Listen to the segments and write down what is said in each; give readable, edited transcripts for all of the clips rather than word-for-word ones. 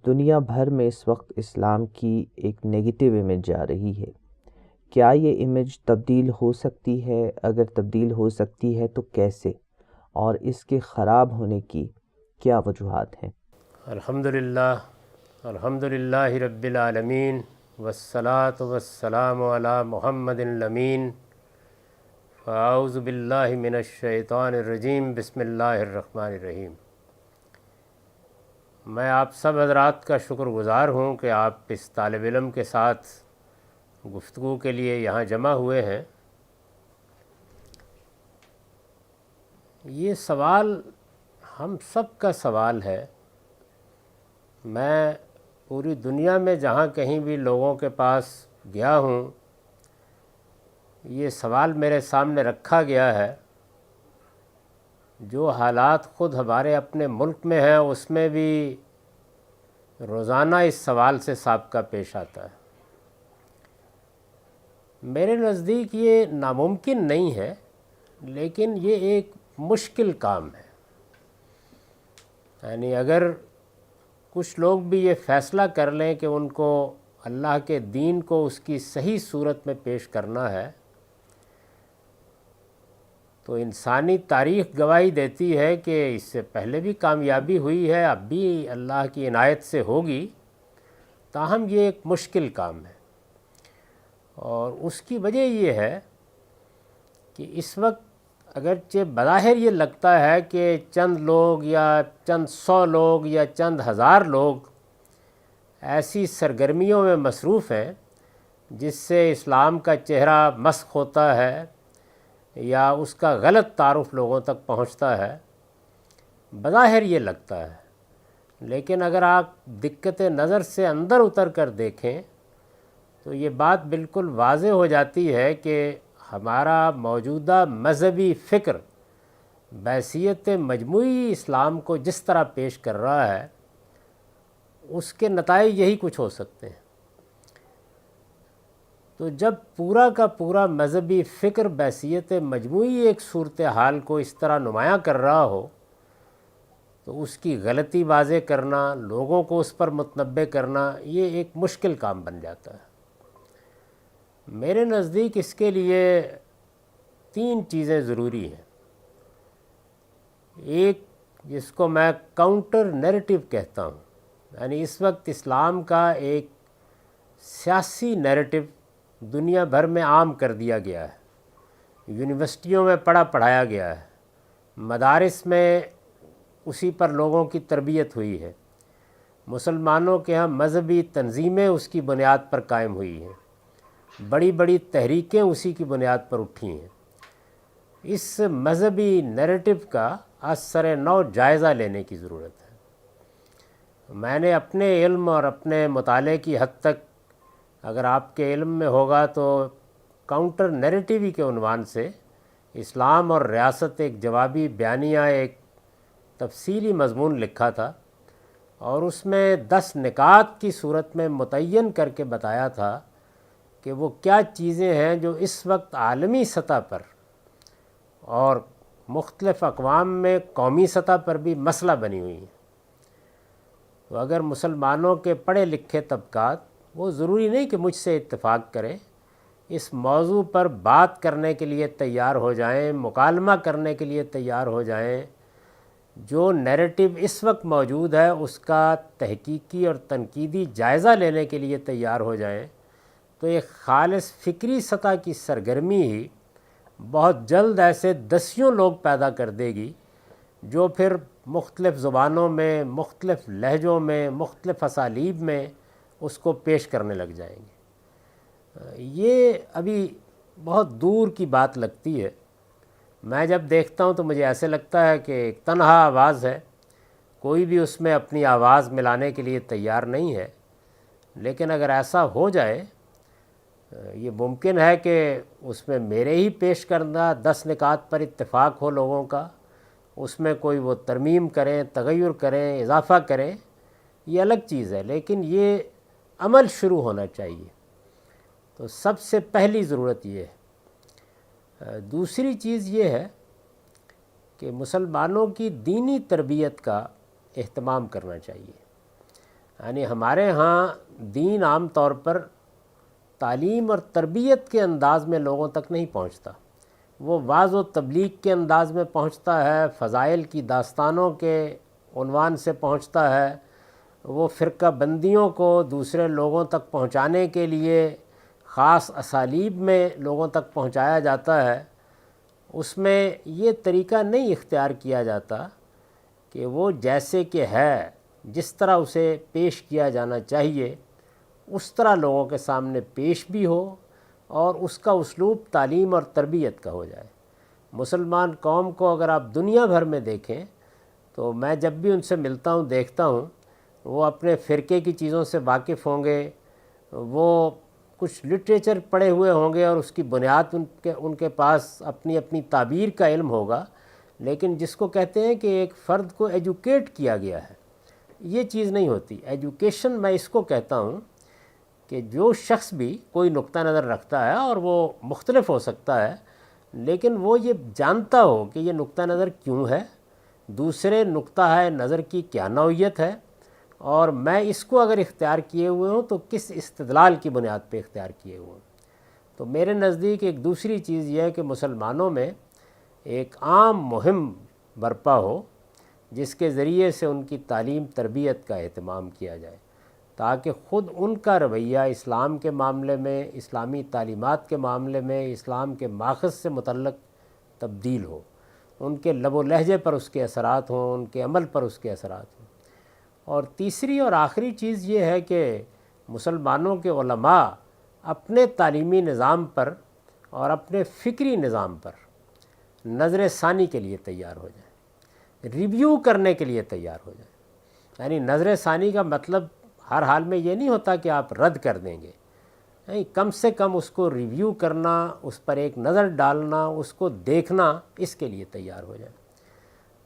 دنیا بھر میں اس وقت اسلام کی ایک نگیٹو امیج جا رہی ہے۔ کیا یہ امیج تبدیل ہو سکتی ہے؟ اگر تبدیل ہو سکتی ہے تو کیسے؟ اور اس کے خراب ہونے کی کیا وجوہات ہیں؟ الحمدللہ رب العالمین والصلاة والسلام علی محمد الامین۔ اعوذ باللہ من الشیطان الرجیم، بسم اللہ الرحمن الرحیم۔ میں آپ سب حضرات کا شکر گزار ہوں کہ آپ اس طالب علم کے ساتھ گفتگو کے لیے یہاں جمع ہوئے ہیں۔ یہ سوال ہم سب کا سوال ہے۔ میں پوری دنیا میں جہاں کہیں بھی لوگوں کے پاس گیا ہوں، یہ سوال میرے سامنے رکھا گیا ہے۔ جو حالات خود ہمارے اپنے ملک میں ہیں اس میں بھی روزانہ اس سوال سے سابقہ پیش آتا ہے۔ میرے نزدیک یہ ناممکن نہیں ہے، لیکن یہ ایک مشکل کام ہے۔ یعنی اگر کچھ لوگ بھی یہ فیصلہ کر لیں کہ ان کو اللہ کے دین کو اس کی صحیح صورت میں پیش کرنا ہے، تو انسانی تاریخ گواہی دیتی ہے کہ اس سے پہلے بھی کامیابی ہوئی ہے، اب بھی اللہ کی عنایت سے ہوگی، تاہم یہ ایک مشکل کام ہے۔ اور اس کی وجہ یہ ہے کہ اس وقت اگرچہ بظاہر یہ لگتا ہے کہ چند لوگ یا چند 100 لوگ یا چند ہزار لوگ ایسی سرگرمیوں میں مصروف ہیں جس سے اسلام کا چہرہ مسخ ہوتا ہے یا اس کا غلط تعارف لوگوں تک پہنچتا ہے، بظاہر یہ لگتا ہے۔ لیکن اگر آپ دقت نظر سے اندر اتر کر دیکھیں تو یہ بات بالکل واضح ہو جاتی ہے کہ ہمارا موجودہ مذہبی فکر بحیثیت مجموعی اسلام کو جس طرح پیش کر رہا ہے، اس کے نتائج یہی کچھ ہو سکتے ہیں۔ تو جب پورا کا پورا مذہبی فکر بحیثیت مجموعی ایک صورتحال کو اس طرح نمایاں کر رہا ہو، تو اس کی غلطی واضح کرنا، لوگوں کو اس پر متنبع کرنا، یہ ایک مشکل کام بن جاتا ہے۔ میرے نزدیک اس کے لیے 3 چیزیں ضروری ہیں۔ ایک، جس کو میں کاؤنٹر نیریٹو کہتا ہوں، یعنی اس وقت اسلام کا ایک سیاسی نیریٹو دنیا بھر میں عام کر دیا گیا ہے، یونیورسٹیوں میں پڑھایا گیا ہے، مدارس میں اسی پر لوگوں کی تربیت ہوئی ہے، مسلمانوں کے ہاں مذہبی تنظیمیں اس کی بنیاد پر قائم ہوئی ہیں، بڑی بڑی تحریکیں اسی کی بنیاد پر اٹھی ہیں۔ اس مذہبی نیریٹو کا از سر نو جائزہ لینے کی ضرورت ہے۔ میں نے اپنے علم اور اپنے مطالعے کی حد تک، اگر آپ کے علم میں ہوگا تو کاؤنٹر نیریٹیوی کے عنوان سے اسلام اور ریاست ایک جوابی بیانیہ، ایک تفصیلی مضمون لکھا تھا، اور اس میں 10 نکات کی صورت میں متعین کر کے بتایا تھا کہ وہ کیا چیزیں ہیں جو اس وقت عالمی سطح پر اور مختلف اقوام میں قومی سطح پر بھی مسئلہ بنی ہوئی ہیں۔ تو اگر مسلمانوں کے پڑھے لکھے طبقات، وہ ضروری نہیں کہ مجھ سے اتفاق کریں، اس موضوع پر بات کرنے کے لیے تیار ہو جائیں، مکالمہ کرنے کے لیے تیار ہو جائیں، جو نیریٹو اس وقت موجود ہے اس کا تحقیقی اور تنقیدی جائزہ لینے کے لیے تیار ہو جائیں، تو ایک خالص فکری سطح کی سرگرمی ہی بہت جلد ایسے دسیوں لوگ پیدا کر دے گی جو پھر مختلف زبانوں میں، مختلف لہجوں میں، مختلف اسالیب میں اس کو پیش کرنے لگ جائیں گے۔ یہ ابھی بہت دور کی بات لگتی ہے۔ میں جب دیکھتا ہوں تو مجھے ایسے لگتا ہے کہ ایک تنہا آواز ہے، کوئی بھی اس میں اپنی آواز ملانے کے لیے تیار نہیں ہے۔ لیکن اگر ایسا ہو جائے، یہ ممکن ہے کہ اس میں میرے ہی پیش کردہ 10 نکات پر اتفاق ہو لوگوں کا، اس میں کوئی وہ ترمیم کریں، تغیر کریں، اضافہ کریں، یہ الگ چیز ہے، لیکن یہ عمل شروع ہونا چاہیے۔ تو سب سے پہلی ضرورت یہ ہے۔ دوسری چیز یہ ہے کہ مسلمانوں کی دینی تربیت کا اہتمام کرنا چاہیے۔ یعنی ہمارے ہاں دین عام طور پر تعلیم اور تربیت کے انداز میں لوگوں تک نہیں پہنچتا، وہ واعظ و تبلیغ کے انداز میں پہنچتا ہے، فضائل کی داستانوں کے عنوان سے پہنچتا ہے، وہ فرقہ بندیوں کو دوسرے لوگوں تک پہنچانے کے لیے خاص اسالیب میں لوگوں تک پہنچایا جاتا ہے۔ اس میں یہ طریقہ نہیں اختیار کیا جاتا کہ وہ جیسے کہ ہے، جس طرح اسے پیش کیا جانا چاہیے اس طرح لوگوں کے سامنے پیش بھی ہو، اور اس کا اسلوب تعلیم اور تربیت کا ہو جائے۔ مسلمان قوم کو اگر آپ دنیا بھر میں دیکھیں تو میں جب بھی ان سے ملتا ہوں دیکھتا ہوں، وہ اپنے فرقے کی چیزوں سے واقف ہوں گے، وہ کچھ لٹریچر پڑھے ہوئے ہوں گے اور اس کی بنیاد ان کے پاس اپنی اپنی تعبیر کا علم ہوگا، لیکن جس کو کہتے ہیں کہ ایک فرد کو ایجوکیٹ کیا گیا ہے، یہ چیز نہیں ہوتی۔ ایجوکیشن میں اس کو کہتا ہوں کہ جو شخص بھی کوئی نقطہ نظر رکھتا ہے، اور وہ مختلف ہو سکتا ہے، لیکن وہ یہ جانتا ہو کہ یہ نقطہ نظر کیوں ہے، دوسرے نقطہ ہے نظر کی کیا نوعیت ہے، اور میں اس کو اگر اختیار کیے ہوئے ہوں تو کس استدلال کی بنیاد پہ اختیار کیے ہوئے ہوں۔ تو میرے نزدیک ایک دوسری چیز یہ ہے کہ مسلمانوں میں ایک عام مہم برپا ہو جس کے ذریعے سے ان کی تعلیم تربیت کا اہتمام کیا جائے، تاکہ خود ان کا رویہ اسلام کے معاملے میں، اسلامی تعلیمات کے معاملے میں، اسلام کے ماخذ سے متعلق تبدیل ہو، ان کے لب و لہجے پر اس کے اثرات ہوں، ان کے عمل پر اس کے اثرات ہوں۔ اور تیسری اور آخری چیز یہ ہے کہ مسلمانوں کے علماء اپنے تعلیمی نظام پر اور اپنے فکری نظام پر نظر ثانی کے لیے تیار ہو جائیں، ریویو کرنے کے لیے تیار ہو جائیں۔ یعنی نظر ثانی کا مطلب ہر حال میں یہ نہیں ہوتا کہ آپ رد کر دیں گے، نہیں، کم سے کم اس کو ریویو کرنا، اس پر ایک نظر ڈالنا، اس کو دیکھنا، اس کے لیے تیار ہو جائیں۔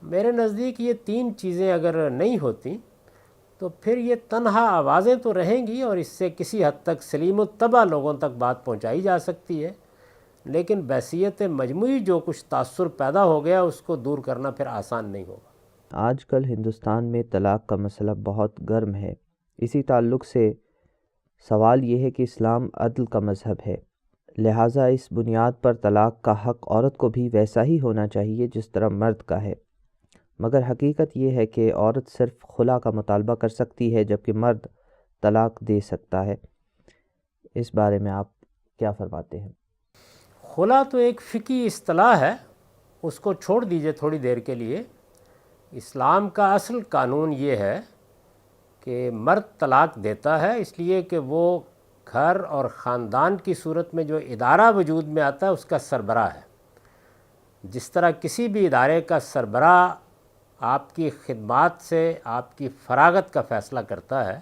میرے نزدیک یہ تین چیزیں اگر نہیں ہوتی تو پھر یہ تنہا آوازیں تو رہیں گی، اور اس سے کسی حد تک سلیم الطبع لوگوں تک بات پہنچائی جا سکتی ہے، لیکن بحیثیت مجموعی جو کچھ تاثر پیدا ہو گیا اس کو دور کرنا پھر آسان نہیں ہوگا۔ آج کل ہندوستان میں طلاق کا مسئلہ بہت گرم ہے۔ اسی تعلق سے سوال یہ ہے کہ اسلام عدل کا مذہب ہے، لہٰذا اس بنیاد پر طلاق کا حق عورت کو بھی ویسا ہی ہونا چاہیے جس طرح مرد کا ہے، مگر حقیقت یہ ہے کہ عورت صرف خلا کا مطالبہ کر سکتی ہے جبکہ مرد طلاق دے سکتا ہے۔ اس بارے میں آپ کیا فرماتے ہیں؟ خلا تو ایک فقہی اصطلاح ہے، اس کو چھوڑ دیجئے تھوڑی دیر کے لیے۔ اسلام کا اصل قانون یہ ہے کہ مرد طلاق دیتا ہے اس لیے کہ وہ گھر اور خاندان کی صورت میں جو ادارہ وجود میں آتا ہے اس کا سربراہ ہے۔ جس طرح کسی بھی ادارے کا سربراہ آپ کی خدمات سے آپ کی فراغت کا فیصلہ کرتا ہے،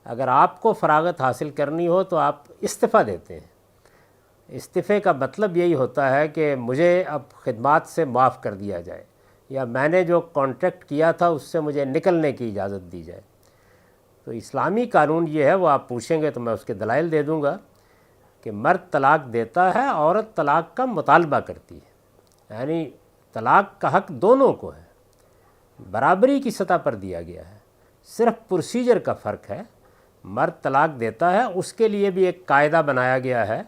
اگر آپ کو فراغت حاصل کرنی ہو تو آپ استعفیٰ دیتے ہیں۔ استعفے کا مطلب یہی ہوتا ہے کہ مجھے اب خدمات سے معاف کر دیا جائے، یا میں نے جو کانٹریکٹ کیا تھا اس سے مجھے نکلنے کی اجازت دی جائے۔ تو اسلامی قانون یہ ہے، وہ آپ پوچھیں گے تو میں اس کے دلائل دے دوں گا، کہ مرد طلاق دیتا ہے، عورت طلاق کا مطالبہ کرتی ہے، یعنی طلاق کا حق دونوں کو ہے، برابری کی سطح پر دیا گیا ہے، صرف پروسیجر کا فرق ہے۔ مرد طلاق دیتا ہے، اس کے لیے بھی ایک قاعدہ بنایا گیا ہے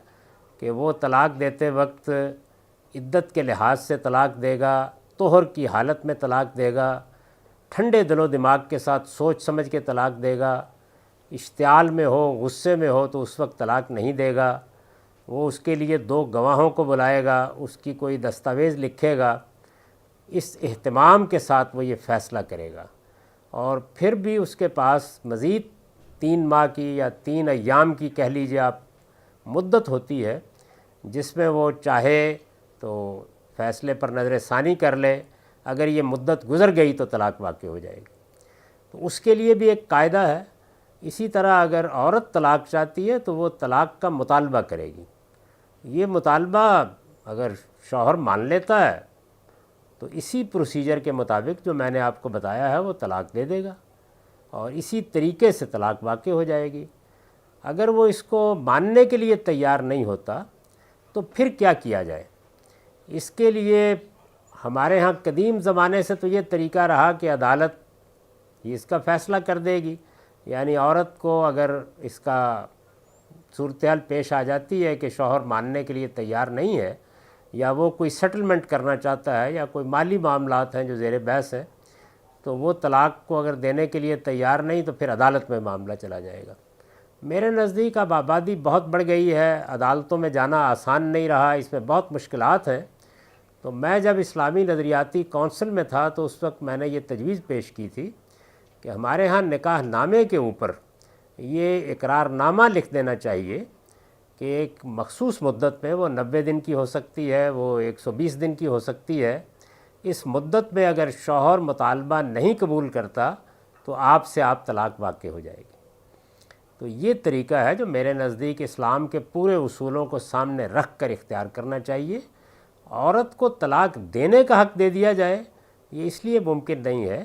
کہ وہ طلاق دیتے وقت عدت کے لحاظ سے طلاق دے گا، طہر کی حالت میں طلاق دے گا، ٹھنڈے دل و دماغ کے ساتھ سوچ سمجھ کے طلاق دے گا، اشتعال میں ہو، غصے میں ہو تو اس وقت طلاق نہیں دے گا، وہ اس کے لیے 2 گواہوں کو بلائے گا، اس کی کوئی دستاویز لکھے گا، اس اہتمام کے ساتھ وہ یہ فیصلہ کرے گا، اور پھر بھی اس کے پاس مزید 3 ماہ کی یا 3 ایام کی کہہ لیجیے آپ مدت ہوتی ہے، جس میں وہ چاہے تو فیصلے پر نظر ثانی کر لے، اگر یہ مدت گزر گئی تو طلاق واقع ہو جائے گی۔ تو اس کے لیے بھی ایک قاعدہ ہے۔ اسی طرح اگر عورت طلاق چاہتی ہے تو وہ طلاق کا مطالبہ کرے گی، یہ مطالبہ اگر شوہر مان لیتا ہے تو اسی پروسیجر کے مطابق جو میں نے آپ کو بتایا ہے وہ طلاق دے دے گا، اور اسی طریقے سے طلاق واقع ہو جائے گی۔ اگر وہ اس کو ماننے کے لیے تیار نہیں ہوتا تو پھر کیا کیا جائے؟ اس کے لیے ہمارے ہاں قدیم زمانے سے تو یہ طریقہ رہا کہ عدالت ہی اس کا فیصلہ کر دے گی، یعنی عورت کو اگر اس کا صورتحال پیش آ جاتی ہے کہ شوہر ماننے کے لیے تیار نہیں ہے، یا وہ کوئی سیٹلمنٹ کرنا چاہتا ہے، یا کوئی مالی معاملات ہیں جو زیر بحث ہیں، تو وہ طلاق کو اگر دینے کے لیے تیار نہیں تو پھر عدالت میں معاملہ چلا جائے گا۔ میرے نزدیک اب آبادی بہت بڑھ گئی ہے، عدالتوں میں جانا آسان نہیں رہا، اس میں بہت مشکلات ہیں۔ تو میں جب اسلامی نظریاتی کونسل میں تھا تو اس وقت میں نے یہ تجویز پیش کی تھی کہ ہمارے ہاں نکاح نامے کے اوپر یہ اقرار نامہ لکھ دینا چاہیے کہ ایک مخصوص مدت میں، وہ 90 دن کی ہو سکتی ہے، وہ 120 دن کی ہو سکتی ہے، اس مدت میں اگر شوہر مطالبہ نہیں قبول کرتا تو آپ سے طلاق واقع ہو جائے گی۔ تو یہ طریقہ ہے جو میرے نزدیک اسلام کے پورے اصولوں کو سامنے رکھ کر اختیار کرنا چاہیے۔ عورت کو طلاق دینے کا حق دے دیا جائے، یہ اس لیے ممکن نہیں ہے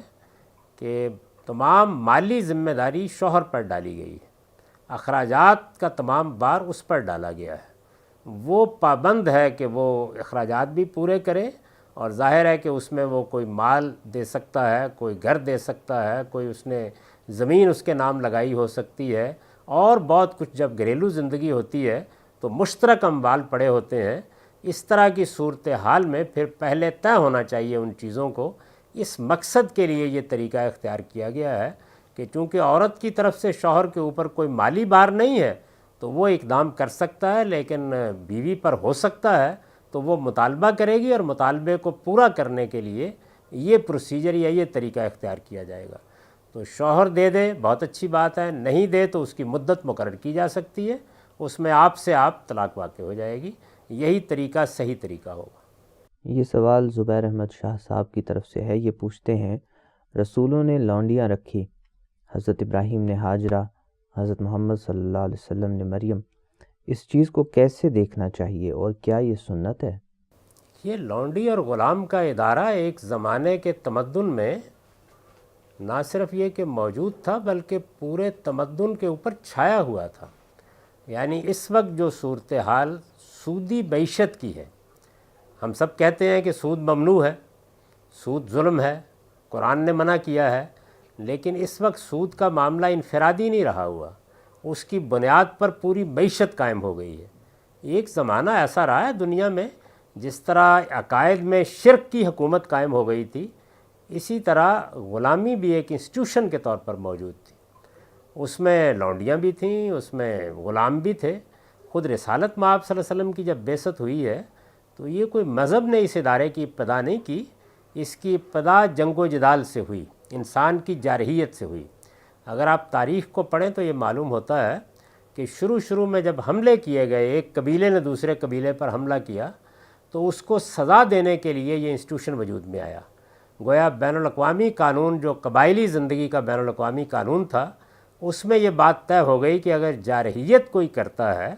کہ تمام مالی ذمہ داری شوہر پر ڈالی گئی ہے، اخراجات کا تمام بار اس پر ڈالا گیا ہے، وہ پابند ہے کہ وہ اخراجات بھی پورے کرے، اور ظاہر ہے کہ اس میں وہ کوئی مال دے سکتا ہے، کوئی گھر دے سکتا ہے، کوئی اس نے زمین اس کے نام لگائی ہو سکتی ہے، اور بہت کچھ جب گھریلو زندگی ہوتی ہے تو مشترک اموال پڑے ہوتے ہیں۔ اس طرح کی صورتحال میں پھر پہلے طے ہونا چاہیے ان چیزوں کو۔ اس مقصد کے لیے یہ طریقہ اختیار کیا گیا ہے کہ چونکہ عورت کی طرف سے شوہر کے اوپر کوئی مالی بار نہیں ہے تو وہ اقدام کر سکتا ہے، لیکن بیوی پر ہو سکتا ہے تو وہ مطالبہ کرے گی، اور مطالبے کو پورا کرنے کے لیے یہ پروسیجر یا یہ طریقہ اختیار کیا جائے گا۔ تو شوہر دے دے بہت اچھی بات ہے، نہیں دے تو اس کی مدت مقرر کی جا سکتی ہے، اس میں آپ سے طلاق واقع ہو جائے گی۔ یہی طریقہ صحیح طریقہ ہوگا۔ یہ سوال زبیر احمد شاہ صاحب کی طرف سے ہے۔ یہ پوچھتے ہیں، رسولوں نے لونڈیاں رکھی، حضرت ابراہیم نے ہاجرہ، حضرت محمد صلی اللہ علیہ وسلم نے مریم، اس چیز کو کیسے دیکھنا چاہیے اور کیا یہ سنت ہے؟ یہ لونڈی اور غلام کا ادارہ ایک زمانے کے تمدن میں نہ صرف یہ کہ موجود تھا بلکہ پورے تمدن کے اوپر چھایا ہوا تھا۔ یعنی اس وقت جو صورتحال سودی معیشت کی ہے، ہم سب کہتے ہیں کہ سود ممنوع ہے، سود ظلم ہے، قرآن نے منع کیا ہے، لیکن اس وقت سود کا معاملہ انفرادی نہیں رہا ہوا، اس کی بنیاد پر پوری معیشت قائم ہو گئی ہے۔ ایک زمانہ ایسا رہا ہے دنیا میں جس طرح عقائد میں شرک کی حکومت قائم ہو گئی تھی، اسی طرح غلامی بھی ایک انسٹیٹیوشن کے طور پر موجود تھی۔ اس میں لونڈیاں بھی تھیں، اس میں غلام بھی تھے۔ خود رسالت مآب صلی اللہ علیہ وسلم کی جب بعثت ہوئی ہے تو یہ کوئی مذہب نے اس ادارے کی ابتدا نہیں کی، اس کی ابتدا جنگ و جدال سے ہوئی، انسان کی جارحیت سے ہوئی۔ اگر آپ تاریخ کو پڑھیں تو یہ معلوم ہوتا ہے کہ شروع میں جب حملے کیے گئے، ایک قبیلے نے دوسرے قبیلے پر حملہ کیا تو اس کو سزا دینے کے لیے یہ انسٹیٹیوشن وجود میں آیا۔ گویا بین الاقوامی قانون جو قبائلی زندگی کا بین الاقوامی قانون تھا، اس میں یہ بات طے ہو گئی کہ اگر جارحیت کوئی کرتا ہے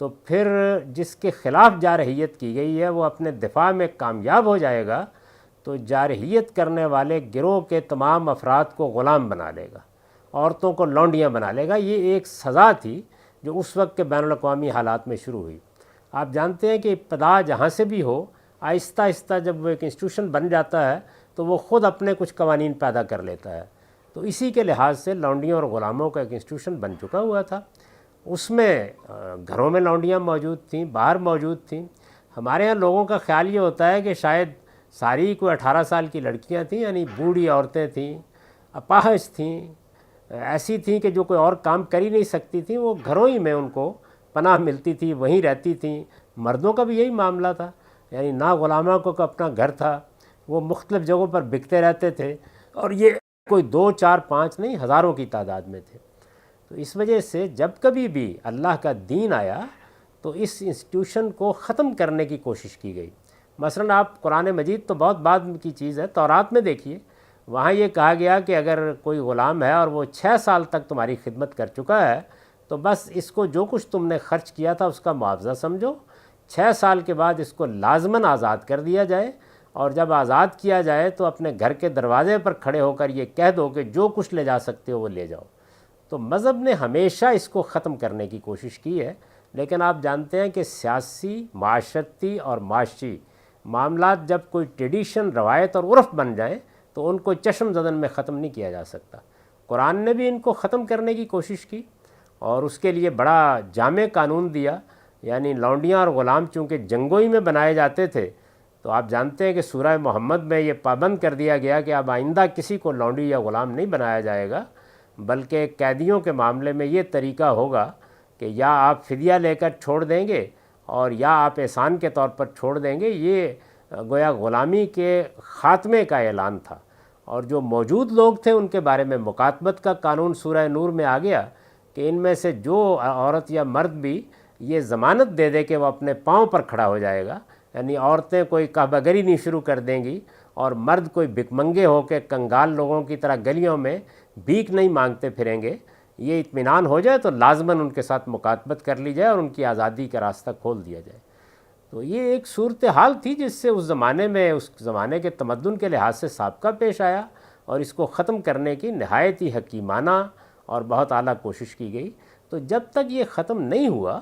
تو پھر جس کے خلاف جارحیت کی گئی ہے وہ اپنے دفاع میں کامیاب ہو جائے گا تو جارحیت کرنے والے گروہ کے تمام افراد کو غلام بنا لے گا، عورتوں کو لونڈیاں بنا لے گا۔ یہ ایک سزا تھی جو اس وقت کے بین الاقوامی حالات میں شروع ہوئی۔ آپ جانتے ہیں کہ ابتدا جہاں سے بھی ہو، آہستہ آہستہ جب وہ ایک انسٹیٹیوشن بن جاتا ہے تو وہ خود اپنے کچھ قوانین پیدا کر لیتا ہے۔ تو اسی کے لحاظ سے لونڈیوں اور غلاموں کا ایک انسٹیٹیوشن بن چکا ہوا تھا۔ اس میں گھروں میں لونڈیاں موجود تھیں، باہر موجود تھیں۔ ہمارے ہاں لوگوں کا خیال یہ ہوتا ہے کہ شاید ساری کوئی 18 سال کی لڑکیاں تھیں، یعنی بوڑھی عورتیں تھیں، اپاہج تھیں، ایسی تھیں کہ جو کوئی اور کام کر ہی نہیں سکتی تھیں، وہ گھروں ہی میں ان کو پناہ ملتی تھی، وہیں رہتی تھیں۔ مردوں کا بھی یہی معاملہ تھا، یعنی نہ غلاموں کو اپنا گھر تھا، وہ مختلف جگہوں پر بکتے رہتے تھے، اور یہ کوئی 2 4 5 نہیں، ہزاروں کی تعداد میں تھے۔ تو اس وجہ سے جب کبھی بھی اللہ کا دین آیا تو اس انسٹیٹیوشن کو ختم کرنے کی کوشش کی گئی۔ مثلا آپ قرآن مجید تو بہت بعد کی چیز ہے، تورات میں دیکھیے، وہاں یہ کہا گیا کہ اگر کوئی غلام ہے اور وہ 6 سال تک تمہاری خدمت کر چکا ہے تو بس اس کو جو کچھ تم نے خرچ کیا تھا اس کا معاوضہ سمجھو، 6 سال کے بعد اس کو لازماً آزاد کر دیا جائے، اور جب آزاد کیا جائے تو اپنے گھر کے دروازے پر کھڑے ہو کر یہ کہہ دو کہ جو کچھ لے جا سکتے ہو وہ لے جاؤ۔ تو مذہب نے ہمیشہ اس کو ختم کرنے کی کوشش کی ہے، لیکن آپ جانتے ہیں کہ سیاسی، معاشرتی اور معاشی معاملات جب کوئی ٹریڈیشن، روایت اور عرف بن جائیں تو ان کو چشم زدن میں ختم نہیں کیا جا سکتا۔ قرآن نے بھی ان کو ختم کرنے کی کوشش کی اور اس کے لیے بڑا جامع قانون دیا. یعنی لونڈیاں اور غلام چونکہ جنگوئی میں بنائے جاتے تھے تو آپ جانتے ہیں کہ سورہ محمد میں یہ پابند کر دیا گیا کہ اب آئندہ کسی کو لونڈی یا غلام نہیں بنایا جائے گا، بلکہ قیدیوں کے معاملے میں یہ طریقہ ہوگا کہ یا آپ فدیہ لے کر چھوڑ دیں گے اور یا آپ احسان کے طور پر چھوڑ دیں گے. یہ گویا غلامی کے خاتمے کا اعلان تھا. اور جو موجود لوگ تھے ان کے بارے میں مکاتبت کا قانون سورہ نور میں آ گیا کہ ان میں سے جو عورت یا مرد بھی یہ ضمانت دے دے کہ وہ اپنے پاؤں پر کھڑا ہو جائے گا، یعنی عورتیں کوئی کعبہ گری نہیں شروع کر دیں گی اور مرد کوئی بھکمنگے ہو کے کنگال لوگوں کی طرح گلیوں میں بھیک نہیں مانگتے پھریں گے، یہ اطمینان ہو جائے تو لازماً ان کے ساتھ مکاتبت کر لی جائے اور ان کی آزادی کا راستہ کھول دیا جائے. تو یہ ایک صورتحال تھی جس سے اس زمانے میں اس زمانے کے تمدن کے لحاظ سے سابقہ پیش آیا اور اس کو ختم کرنے کی نہایت ہی حکیمانہ اور بہت اعلیٰ کوشش کی گئی. تو جب تک یہ ختم نہیں ہوا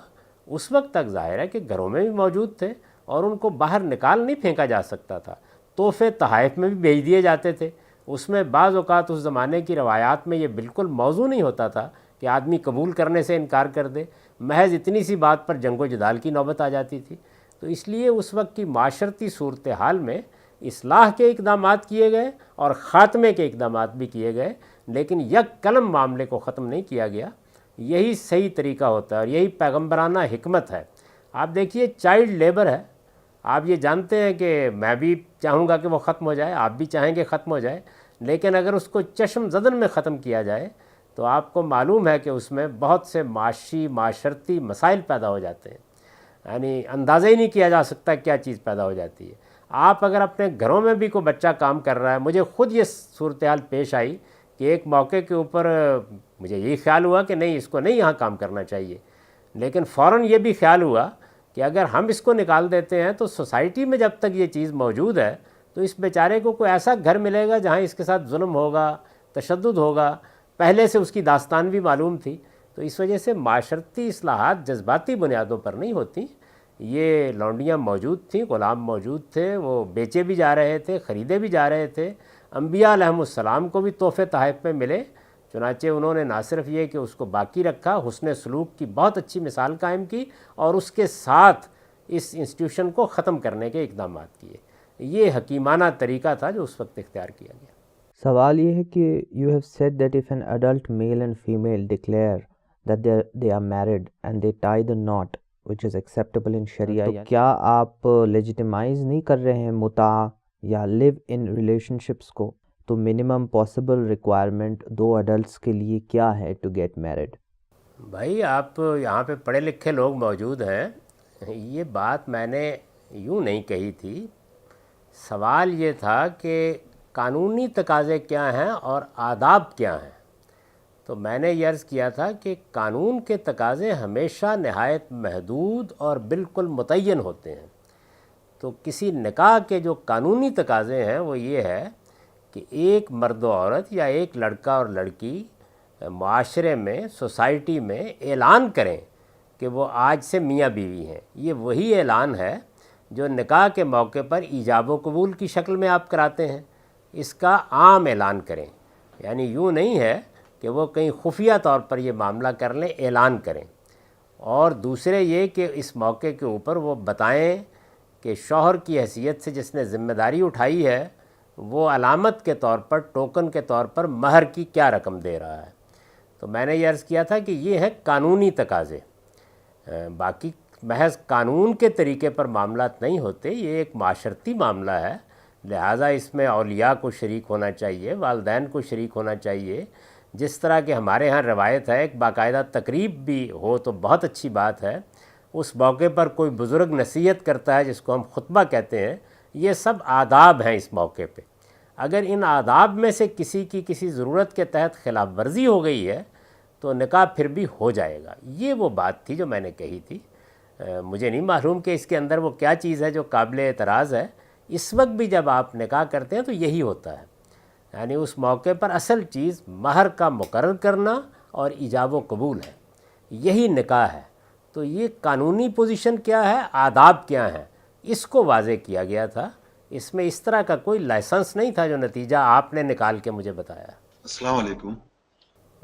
اس وقت تک ظاہر ہے کہ گھروں میں بھی موجود تھے اور ان کو باہر نکال نہیں پھینکا جا سکتا تھا. تحفے تحائف میں بھی بھیج دیے جاتے تھے. اس میں بعض اوقات اس زمانے کی روایات میں یہ بالکل موضوع نہیں ہوتا تھا کہ آدمی قبول کرنے سے انکار کر دے، محض اتنی سی بات پر جنگ و جدال کی نوبت آ جاتی تھی. تو اس لیے اس وقت کی معاشرتی صورتحال میں اصلاح کے اقدامات کیے گئے اور خاتمے کے اقدامات بھی کیے گئے، لیکن یک قلم معاملے کو ختم نہیں کیا گیا. یہی صحیح طریقہ ہوتا ہے اور یہی پیغمبرانہ حکمت ہے. آپ دیکھیے چائلڈ لیبر ہے، آپ یہ جانتے ہیں کہ میں بھی چاہوں گا کہ وہ ختم ہو جائے، آپ بھی چاہیں گے ختم ہو جائے، لیکن اگر اس کو چشم زدن میں ختم کیا جائے تو آپ کو معلوم ہے کہ اس میں بہت سے معاشی معاشرتی مسائل پیدا ہو جاتے ہیں. یعنی اندازہ ہی نہیں کیا جا سکتا کیا چیز پیدا ہو جاتی ہے. آپ اگر اپنے گھروں میں بھی کوئی بچہ کام کر رہا ہے، مجھے خود یہ صورتحال پیش آئی کہ ایک موقع کے اوپر مجھے یہی خیال ہوا کہ نہیں اس کو نہیں یہاں کام کرنا چاہیے، لیکن فوراً یہ بھی خیال ہوا کہ اگر ہم اس کو نکال دیتے ہیں تو سوسائٹی میں جب تک یہ چیز موجود ہے تو اس بیچارے کو کوئی ایسا گھر ملے گا جہاں اس کے ساتھ ظلم ہوگا، تشدد ہوگا. پہلے سے اس کی داستان بھی معلوم تھی. تو اس وجہ سے معاشرتی اصلاحات جذباتی بنیادوں پر نہیں ہوتی. یہ لونڈیاں موجود تھیں، غلام موجود تھے، وہ بیچے بھی جا رہے تھے، خریدے بھی جا رہے تھے. انبیاء علیہم السلام کو بھی تحفے تحائف میں ملے، چنانچہ انہوں نے نہ صرف یہ کہ اس کو باقی رکھا، حسن سلوک کی بہت اچھی مثال قائم کی اور اس کے ساتھ اس انسٹیٹیوشن کو ختم کرنے کے اقدامات کیے. یہ حکیمانہ طریقہ تھا جو اس وقت اختیار کیا گیا. سوال یہ ہے کہ you have said that if an adult male and female declare that they are married and they tie the knot which is acceptable in Sharia, تو کیا آپ legitimize نہیں کر رہے ہیں متاع یا live in relationships کو؟ تو minimum possible requirement دو adults کے لیے کیا ہے to get married؟ بھائی آپ یہاں پہ پڑھے لکھے لوگ موجود ہیں، یہ بات میں نے یوں نہیں کہی تھی. سوال یہ تھا کہ قانونی تقاضے کیا ہیں اور آداب کیا ہیں. تو میں نے یہ عرض کیا تھا کہ قانون کے تقاضے ہمیشہ نہایت محدود اور بالکل متعین ہوتے ہیں. تو کسی نکاح کے جو قانونی تقاضے ہیں وہ یہ ہے کہ ایک مرد و عورت یا ایک لڑکا اور لڑکی معاشرے میں، سوسائٹی میں اعلان کریں کہ وہ آج سے میاں بیوی ہیں. یہ وہی اعلان ہے جو نکاح کے موقع پر ایجاب و قبول کی شکل میں آپ کراتے ہیں. اس کا عام اعلان کریں، یعنی یوں نہیں ہے کہ وہ کہیں خفیہ طور پر یہ معاملہ کر لیں، اعلان کریں. اور دوسرے یہ کہ اس موقع کے اوپر وہ بتائیں کہ شوہر کی حیثیت سے جس نے ذمہ داری اٹھائی ہے وہ علامت کے طور پر، ٹوکن کے طور پر مہر کی کیا رقم دے رہا ہے. تو میں نے یہ عرض کیا تھا کہ یہ ہے قانونی تقاضے. باقی محض قانون کے طریقے پر معاملات نہیں ہوتے، یہ ایک معاشرتی معاملہ ہے، لہٰذا اس میں اولیاء کو شریک ہونا چاہیے، والدین کو شریک ہونا چاہیے. جس طرح کہ ہمارے ہاں روایت ہے ایک باقاعدہ تقریب بھی ہو تو بہت اچھی بات ہے، اس موقع پر کوئی بزرگ نصیحت کرتا ہے جس کو ہم خطبہ کہتے ہیں. یہ سب آداب ہیں اس موقع پہ. اگر ان آداب میں سے کسی کی کسی ضرورت کے تحت خلاف ورزی ہو گئی ہے تو نکاح پھر بھی ہو جائے گا. یہ وہ بات تھی جو میں نے کہی تھی. مجھے نہیں معلوم کہ اس کے اندر وہ کیا چیز ہے جو قابل اعتراض ہے. اس وقت بھی جب آپ نکاح کرتے ہیں تو یہی ہوتا ہے، یعنی اس موقع پر اصل چیز مہر کا مقرر کرنا اور ایجاب و قبول ہے، یہی نکاح ہے. تو یہ قانونی پوزیشن کیا ہے، آداب کیا ہیں، اس کو واضح کیا گیا تھا. اس میں اس طرح کا کوئی لائسنس نہیں تھا جو نتیجہ آپ نے نکال کے مجھے بتایا. السلام علیکم.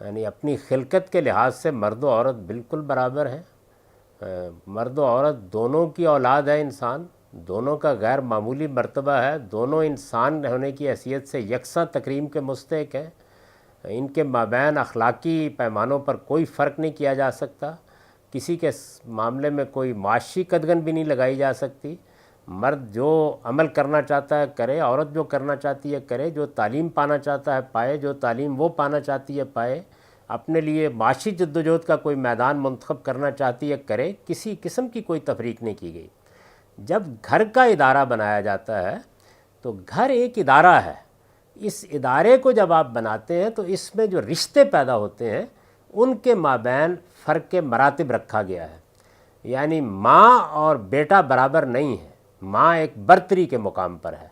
یعنی اپنی خلقت کے لحاظ سے مرد و عورت بالکل برابر ہیں. مرد و عورت دونوں کی اولاد ہے انسان، دونوں کا غیر معمولی مرتبہ ہے، دونوں انسان ہونے کی حیثیت سے یکساں تکریم کے مستحق ہیں. ان کے مابین اخلاقی پیمانوں پر کوئی فرق نہیں کیا جا سکتا، کسی کے معاملے میں کوئی معاشی قدغن بھی نہیں لگائی جا سکتی. مرد جو عمل کرنا چاہتا ہے کرے، عورت جو کرنا چاہتی ہے کرے، جو تعلیم پانا چاہتا ہے پائے، جو تعلیم وہ پانا چاہتی ہے پائے، اپنے لیے معاشی جدوجہد کا کوئی میدان منتخب کرنا چاہتی ہے کرے. کسی قسم کی کوئی تفریق نہیں کی گئی. جب گھر کا ادارہ بنایا جاتا ہے تو گھر ایک ادارہ ہے، اس ادارے کو جب آپ بناتے ہیں تو اس میں جو رشتے پیدا ہوتے ہیں ان کے مابین فرق مراتب رکھا گیا ہے. یعنی ماں اور بیٹا برابر نہیں ہے، ماں ایک برتری کے مقام پر ہے.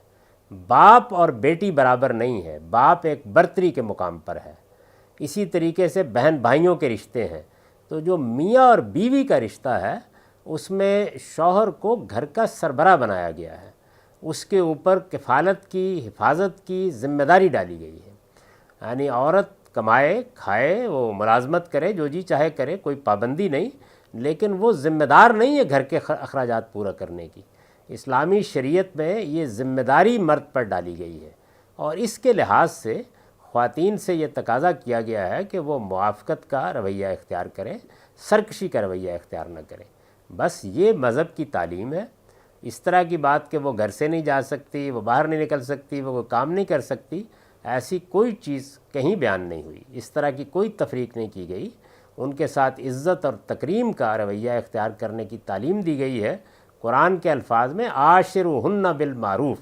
باپ اور بیٹی برابر نہیں ہے، باپ ایک برتری کے مقام پر ہے. اسی طریقے سے بہن بھائیوں کے رشتے ہیں. تو جو میاں اور بیوی کا رشتہ ہے اس میں شوہر کو گھر کا سربراہ بنایا گیا ہے، اس کے اوپر کفالت کی، حفاظت کی ذمہ داری ڈالی گئی ہے. یعنی عورت کمائے کھائے، وہ ملازمت کرے، جو جی چاہے کرے، کوئی پابندی نہیں، لیکن وہ ذمہ دار نہیں ہے گھر کے اخراجات پورا کرنے کی. اسلامی شریعت میں یہ ذمہ داری مرد پر ڈالی گئی ہے، اور اس کے لحاظ سے خواتین سے یہ تقاضا کیا گیا ہے کہ وہ موافقت کا رویہ اختیار کریں، سرکشی کا رویہ اختیار نہ کریں. بس یہ مذہب کی تعلیم ہے. اس طرح کی بات کہ وہ گھر سے نہیں جا سکتی، وہ باہر نہیں نکل سکتی، وہ کوئی کام نہیں کر سکتی، ایسی کوئی چیز کہیں بیان نہیں ہوئی. اس طرح کی کوئی تفریق نہیں کی گئی. ان کے ساتھ عزت اور تکریم کا رویہ اختیار کرنے کی تعلیم دی گئی ہے. قرآن کے الفاظ میں عاشروہن بالمعروف،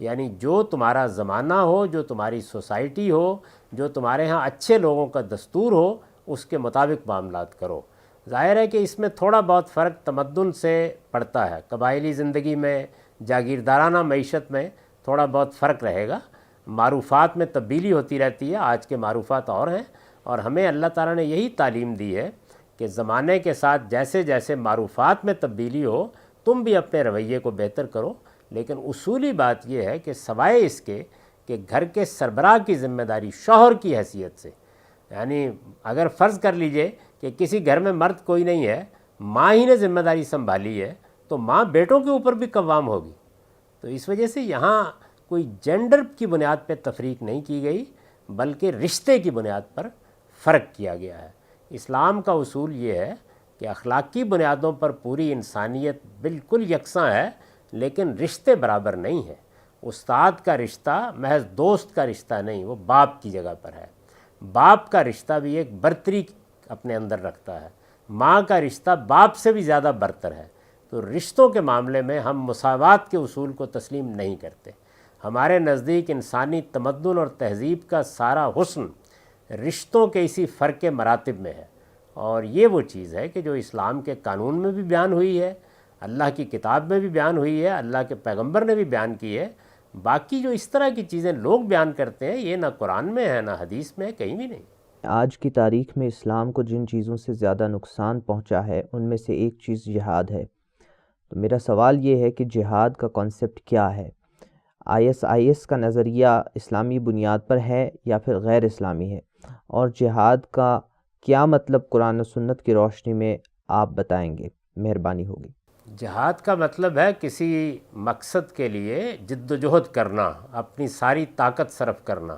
یعنی جو تمہارا زمانہ ہو، جو تمہاری سوسائٹی ہو، جو تمہارے ہاں اچھے لوگوں کا دستور ہو، اس کے مطابق معاملات کرو. ظاہر ہے کہ اس میں تھوڑا بہت فرق تمدن سے پڑتا ہے، قبائلی زندگی میں، جاگیردارانہ معیشت میں تھوڑا بہت فرق رہے گا. معروفات میں تبدیلی ہوتی رہتی ہے، آج کے معروفات اور ہیں، اور ہمیں اللہ تعالیٰ نے یہی تعلیم دی ہے کہ زمانے کے ساتھ جیسے جیسے معروفات میں تبدیلی ہو تم بھی اپنے رویے کو بہتر کرو. لیکن اصولی بات یہ ہے کہ سوائے اس کے کہ گھر کے سربراہ کی ذمہ داری شوہر کی حیثیت سے، یعنی اگر فرض کر لیجئے کہ کسی گھر میں مرد کوئی نہیں ہے، ماں ہی نے ذمہ داری سنبھالی ہے، تو ماں بیٹوں کے اوپر بھی قوام ہوگی. تو اس وجہ سے یہاں کوئی جینڈر کی بنیاد پہ تفریق نہیں کی گئی، بلکہ رشتے کی بنیاد پر فرق کیا گیا ہے. اسلام کا اصول یہ ہے کہ اخلاقی بنیادوں پر پوری انسانیت بالکل یکساں ہے، لیکن رشتے برابر نہیں ہیں. استاد کا رشتہ محض دوست کا رشتہ نہیں، وہ باپ کی جگہ پر ہے. باپ کا رشتہ بھی ایک برتری اپنے اندر رکھتا ہے. ماں کا رشتہ باپ سے بھی زیادہ برتر ہے. تو رشتوں کے معاملے میں ہم مساوات کے اصول کو تسلیم نہیں کرتے. ہمارے نزدیک انسانی تمدن اور تہذیب کا سارا حسن رشتوں کے اسی فرق مراتب میں ہے، اور یہ وہ چیز ہے کہ جو اسلام کے قانون میں بھی بیان ہوئی ہے، اللہ کی کتاب میں بھی بیان ہوئی ہے، اللہ کے پیغمبر نے بھی بیان کی ہے. باقی جو اس طرح کی چیزیں لوگ بیان کرتے ہیں یہ نہ قرآن میں ہے نہ حدیث میں ہے، کہیں بھی نہیں. آج کی تاریخ میں اسلام کو جن چیزوں سے زیادہ نقصان پہنچا ہے ان میں سے ایک چیز جہاد ہے. تو میرا سوال یہ ہے کہ جہاد کا کانسیپٹ کیا ہے؟ IS کا نظریہ اسلامی بنیاد پر ہے یا پھر غیر اسلامی ہے؟ اور جہاد کا کیا مطلب قرآن و سنت کی روشنی میں آپ بتائیں گے؟ مہربانی ہوگی. جہاد کا مطلب ہے کسی مقصد کے لیے جد و جہد کرنا، اپنی ساری طاقت صرف کرنا.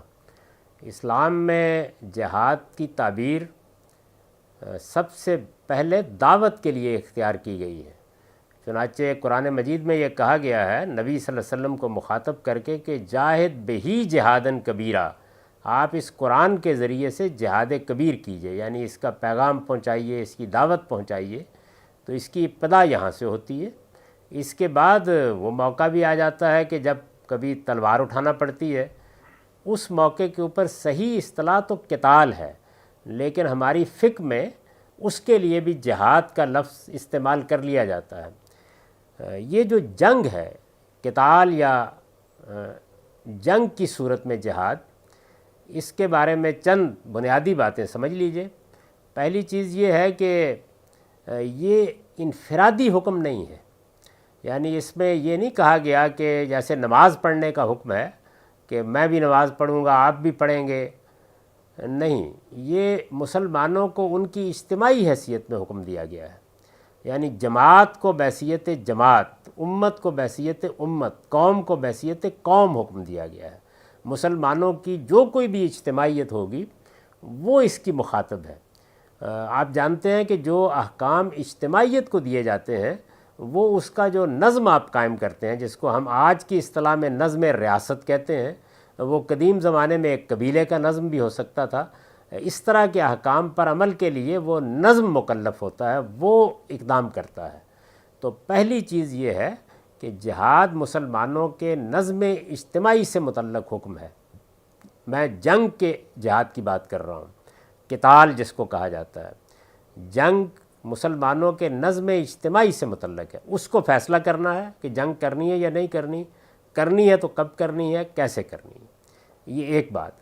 اسلام میں جہاد کی تعبیر سب سے پہلے دعوت کے لیے اختیار کی گئی ہے. چنانچہ قرآن مجید میں یہ کہا گیا ہے نبی صلی اللہ علیہ وسلم کو مخاطب کر کے کہ جاہد بہی جہادن کبیرہ، آپ اس قرآن کے ذریعے سے جہاد کبیر کیجئے، یعنی اس کا پیغام پہنچائیے، اس کی دعوت پہنچائیے. تو اس کی ابتدا یہاں سے ہوتی ہے. اس کے بعد وہ موقع بھی آ جاتا ہے کہ جب کبھی تلوار اٹھانا پڑتی ہے. اس موقع کے اوپر صحیح اصطلاح تو قتال ہے، لیکن ہماری فقہ میں اس کے لیے بھی جہاد کا لفظ استعمال کر لیا جاتا ہے. یہ جو جنگ ہے، قتال یا جنگ کی صورت میں جہاد، اس کے بارے میں چند بنیادی باتیں سمجھ لیجئے. پہلی چیز یہ ہے کہ یہ انفرادی حکم نہیں ہے. یعنی اس میں یہ نہیں کہا گیا کہ جیسے نماز پڑھنے کا حکم ہے کہ میں بھی نماز پڑھوں گا، آپ بھی پڑھیں گے، نہیں، یہ مسلمانوں کو ان کی اجتماعی حیثیت میں حکم دیا گیا ہے، یعنی جماعت کو بحیثیت جماعت، امت کو بحیثیت امت، قوم کو بحیثیت قوم حکم دیا گیا ہے۔ مسلمانوں کی جو کوئی بھی اجتماعیت ہوگی وہ اس کی مخاطب ہے۔ آپ جانتے ہیں کہ جو احکام اجتماعیت کو دیے جاتے ہیں وہ اس کا جو نظم آپ قائم کرتے ہیں، جس کو ہم آج کی اصطلاح میں نظم ریاست کہتے ہیں، وہ قدیم زمانے میں ایک قبیلے کا نظم بھی ہو سکتا تھا۔ اس طرح کے احکام پر عمل کے لیے وہ نظم مکلف ہوتا ہے، وہ اقدام کرتا ہے۔ تو پہلی چیز یہ ہے کہ جہاد مسلمانوں کے نظم اجتماعی سے متعلق حکم ہے۔ میں جنگ کے جہاد کی بات کر رہا ہوں، قتال جس کو کہا جاتا ہے۔ جنگ مسلمانوں کے نظم اجتماعی سے متعلق ہے، اس کو فیصلہ کرنا ہے کہ جنگ کرنی ہے یا نہیں کرنی، کرنی ہے تو کب کرنی ہے، کیسے کرنی ہے، یہ ایک بات۔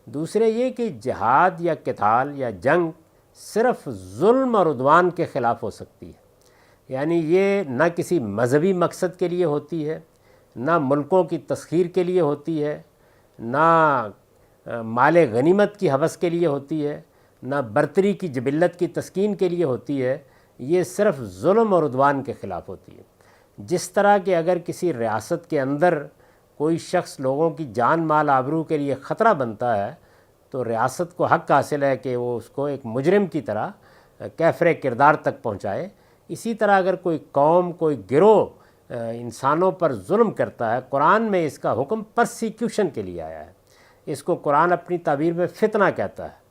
دوسرے یہ کہ جہاد یا قتال یا جنگ صرف ظلم اور عدوان کے خلاف ہو سکتی ہے، یعنی یہ نہ کسی مذہبی مقصد کے لیے ہوتی ہے، نہ ملکوں کی تسخیر کے لیے ہوتی ہے، نہ مال غنیمت کی ہوس کے لیے ہوتی ہے، نہ برتری کی جبلت کی تسکین کے لیے ہوتی ہے، یہ صرف ظلم اور عدوان کے خلاف ہوتی ہے۔ جس طرح کہ اگر کسی ریاست کے اندر کوئی شخص لوگوں کی جان مال آبرو کے لیے خطرہ بنتا ہے تو ریاست کو حق حاصل ہے کہ وہ اس کو ایک مجرم کی طرح کیفر کردار تک پہنچائے۔ اسی طرح اگر کوئی قوم، کوئی گروہ انسانوں پر ظلم کرتا ہے، قرآن میں اس کا حکم پرسیکیوشن کے لیے آیا ہے۔ اس کو قرآن اپنی تعبیر میں فتنہ کہتا ہے۔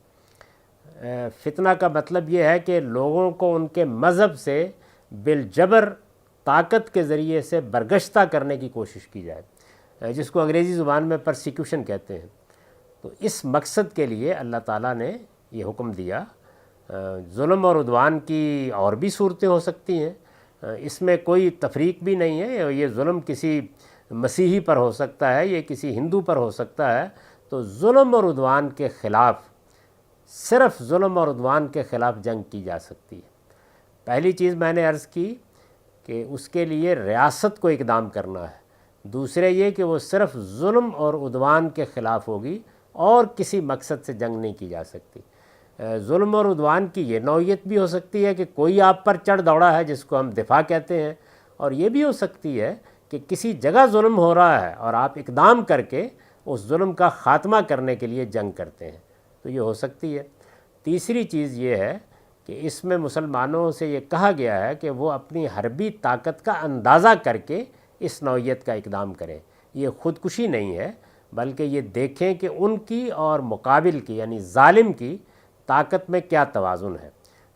فتنہ کا مطلب یہ ہے کہ لوگوں کو ان کے مذہب سے بالجبر طاقت کے ذریعے سے برگشتہ کرنے کی کوشش کی جائے، جس کو انگریزی زبان میں پرسیکیوشن کہتے ہیں۔ تو اس مقصد کے لیے اللہ تعالیٰ نے یہ حکم دیا۔ ظلم اور عدوان کی اور بھی صورتیں ہو سکتی ہیں، اس میں کوئی تفریق بھی نہیں ہے۔ یہ ظلم کسی مسیحی پر ہو سکتا ہے، یہ کسی ہندو پر ہو سکتا ہے۔ تو ظلم اور عدوان کے خلاف، صرف ظلم اور عدوان کے خلاف جنگ کی جا سکتی ہے۔ پہلی چیز میں نے عرض کی کہ اس کے لیے ریاست کو اقدام کرنا ہے۔ دوسرے یہ کہ وہ صرف ظلم اور عدوان کے خلاف ہوگی اور کسی مقصد سے جنگ نہیں کی جا سکتی۔ ظلم اور عدوان کی یہ نوعیت بھی ہو سکتی ہے کہ کوئی آپ پر چڑھ دوڑا ہے، جس کو ہم دفاع کہتے ہیں، اور یہ بھی ہو سکتی ہے کہ کسی جگہ ظلم ہو رہا ہے اور آپ اقدام کر کے اس ظلم کا خاتمہ کرنے کے لیے جنگ کرتے ہیں، تو یہ ہو سکتی ہے۔ تیسری چیز یہ ہے کہ اس میں مسلمانوں سے یہ کہا گیا ہے کہ وہ اپنی حربی طاقت کا اندازہ کر کے اس نوعیت کا اقدام کریں۔ یہ خودکشی نہیں ہے، بلکہ یہ دیکھیں کہ ان کی اور مقابل کی یعنی ظالم کی طاقت میں کیا توازن ہے۔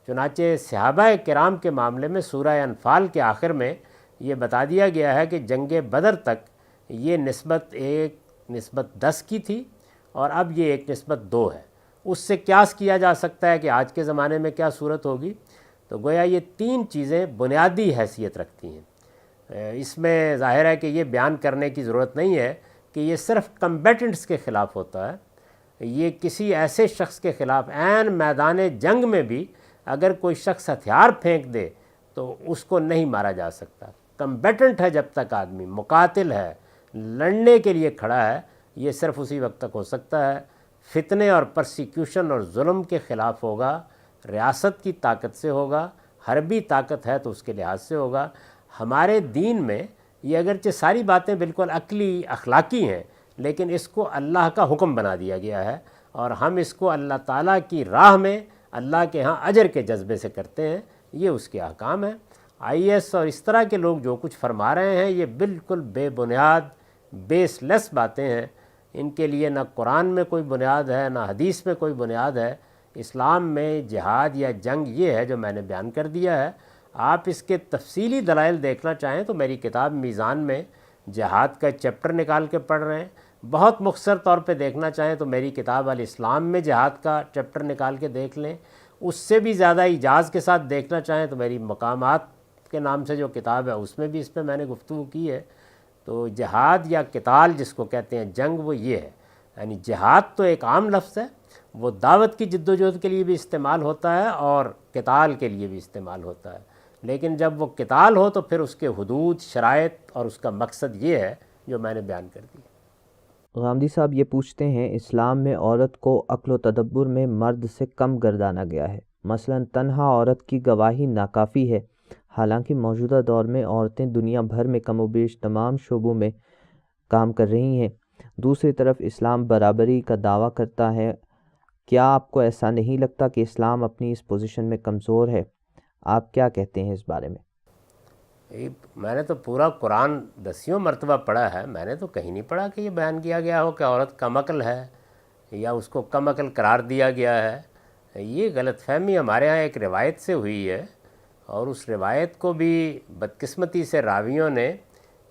چنانچہ صحابہ کرام کے معاملے میں سورہ انفال کے آخر میں یہ بتا دیا گیا ہے کہ جنگ بدر تک یہ نسبت 1:10 کی تھی اور اب یہ 1:2 ہے۔ اس سے قیاس کیا جا سکتا ہے کہ آج کے زمانے میں کیا صورت ہوگی۔ تو گویا یہ تین چیزیں بنیادی حیثیت رکھتی ہیں۔ اس میں ظاہر ہے کہ یہ بیان کرنے کی ضرورت نہیں ہے کہ یہ صرف کمبیٹنٹس کے خلاف ہوتا ہے، یہ کسی ایسے شخص کے خلاف عین میدان جنگ میں بھی اگر کوئی شخص ہتھیار پھینک دے تو اس کو نہیں مارا جا سکتا۔ کمبیٹنٹ ہے جب تک آدمی، مقاتل ہے، لڑنے کے لیے کھڑا ہے، یہ صرف اسی وقت تک ہو سکتا ہے۔ فتنے اور پرسیکیوشن اور ظلم کے خلاف ہوگا، ریاست کی طاقت سے ہوگا، حربی طاقت ہے تو اس کے لحاظ سے ہوگا۔ ہمارے دین میں یہ اگرچہ ساری باتیں بالکل عقلی اخلاقی ہیں، لیکن اس کو اللہ کا حکم بنا دیا گیا ہے اور ہم اس کو اللہ تعالیٰ کی راہ میں اللہ کے ہاں اجر کے جذبے سے کرتے ہیں، یہ اس کے احکام ہیں۔ آئی ایس اور اس طرح کے لوگ جو کچھ فرما رہے ہیں یہ بالکل بے بنیاد، بیس لیس باتیں ہیں، ان کے لیے نہ قرآن میں کوئی بنیاد ہے نہ حدیث میں کوئی بنیاد ہے۔ اسلام میں جہاد یا جنگ یہ ہے جو میں نے بیان کر دیا ہے۔ آپ اس کے تفصیلی دلائل دیکھنا چاہیں تو میری کتاب میزان میں جہاد کا چیپٹر نکال کے پڑھ رہے ہیں۔ بہت مختصر طور پہ دیکھنا چاہیں تو میری کتاب الاسلام میں جہاد کا چیپٹر نکال کے دیکھ لیں۔ اس سے بھی زیادہ ایجاز کے ساتھ دیکھنا چاہیں تو میری مقامات کے نام سے جو کتاب ہے اس میں بھی اس پہ میں نے گفتگو کی ہے۔ تو جہاد یا قتال جس کو کہتے ہیں جنگ، وہ یہ ہے، یعنی جہاد تو ایک عام لفظ ہے، وہ دعوت کی جد و جہد کے لیے بھی استعمال ہوتا ہے اور قتال کے لیے بھی استعمال ہوتا ہے، لیکن جب وہ قتال ہو تو پھر اس کے حدود، شرائط اور اس کا مقصد یہ ہے جو میں نے بیان کر دیا۔ غامدی صاحب یہ پوچھتے ہیں، اسلام میں عورت کو عقل و تدبر میں مرد سے کم گردانا گیا ہے، مثلا تنہا عورت کی گواہی ناکافی ہے، حالانکہ موجودہ دور میں عورتیں دنیا بھر میں کم و بیش تمام شعبوں میں کام کر رہی ہیں۔ دوسری طرف اسلام برابری کا دعویٰ کرتا ہے، کیا آپ کو ایسا نہیں لگتا کہ اسلام اپنی اس پوزیشن میں کمزور ہے؟ آپ کیا کہتے ہیں اس بارے میں؟ میں نے تو پورا قرآن 10 مرتبہ پڑھا ہے، میں نے تو کہیں نہیں پڑھا کہ یہ بیان کیا گیا ہو کہ عورت کم عقل ہے یا اس کو کم عقل قرار دیا گیا ہے۔ یہ غلط فہمی ہمارے ہاں ایک روایت سے ہوئی ہے، اور اس روایت کو بھی بدقسمتی سے راویوں نے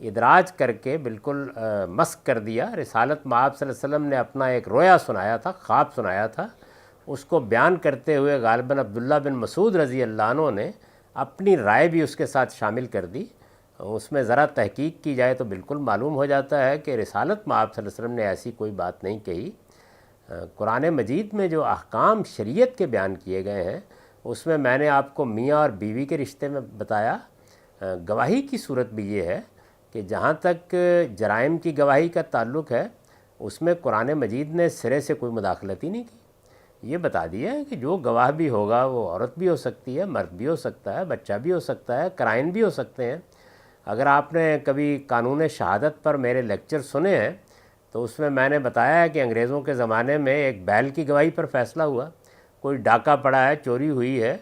ادراج کر کے بالکل مسخ کر دیا۔ رسالت مآب صلی اللہ علیہ وسلم نے اپنا ایک رویا سنایا تھا، خواب سنایا تھا، اس کو بیان کرتے ہوئے غالباً عبداللہ بن مسعود رضی اللہ عنہ نے اپنی رائے بھی اس کے ساتھ شامل کر دی۔ اس میں ذرا تحقیق کی جائے تو بالکل معلوم ہو جاتا ہے کہ رسالت مآب صلی اللہ علیہ وسلم نے ایسی کوئی بات نہیں کہی۔ قرآن مجید میں جو احکام شریعت کے بیان کیے گئے ہیں، اس میں نے آپ کو میاں اور بیوی کے رشتے میں بتایا۔ گواہی کی صورت بھی یہ ہے کہ جہاں تک جرائم کی گواہی کا تعلق ہے، اس میں قرآن مجید نے سرے سے کوئی مداخلت ہی نہیں کی۔ یہ بتا دیا ہے کہ جو گواہ بھی ہوگا وہ عورت بھی ہو سکتی ہے، مرد بھی ہو سکتا ہے، بچہ بھی ہو سکتا ہے، کرائن بھی ہو سکتے ہیں۔ اگر آپ نے کبھی قانون شہادت پر میرے لیکچر سنے ہیں تو اس میں نے بتایا ہے کہ انگریزوں کے زمانے میں ایک بیل کی گواہی پر فیصلہ ہوا، کوئی ڈاکہ پڑا ہے، چوری ہوئی ہے،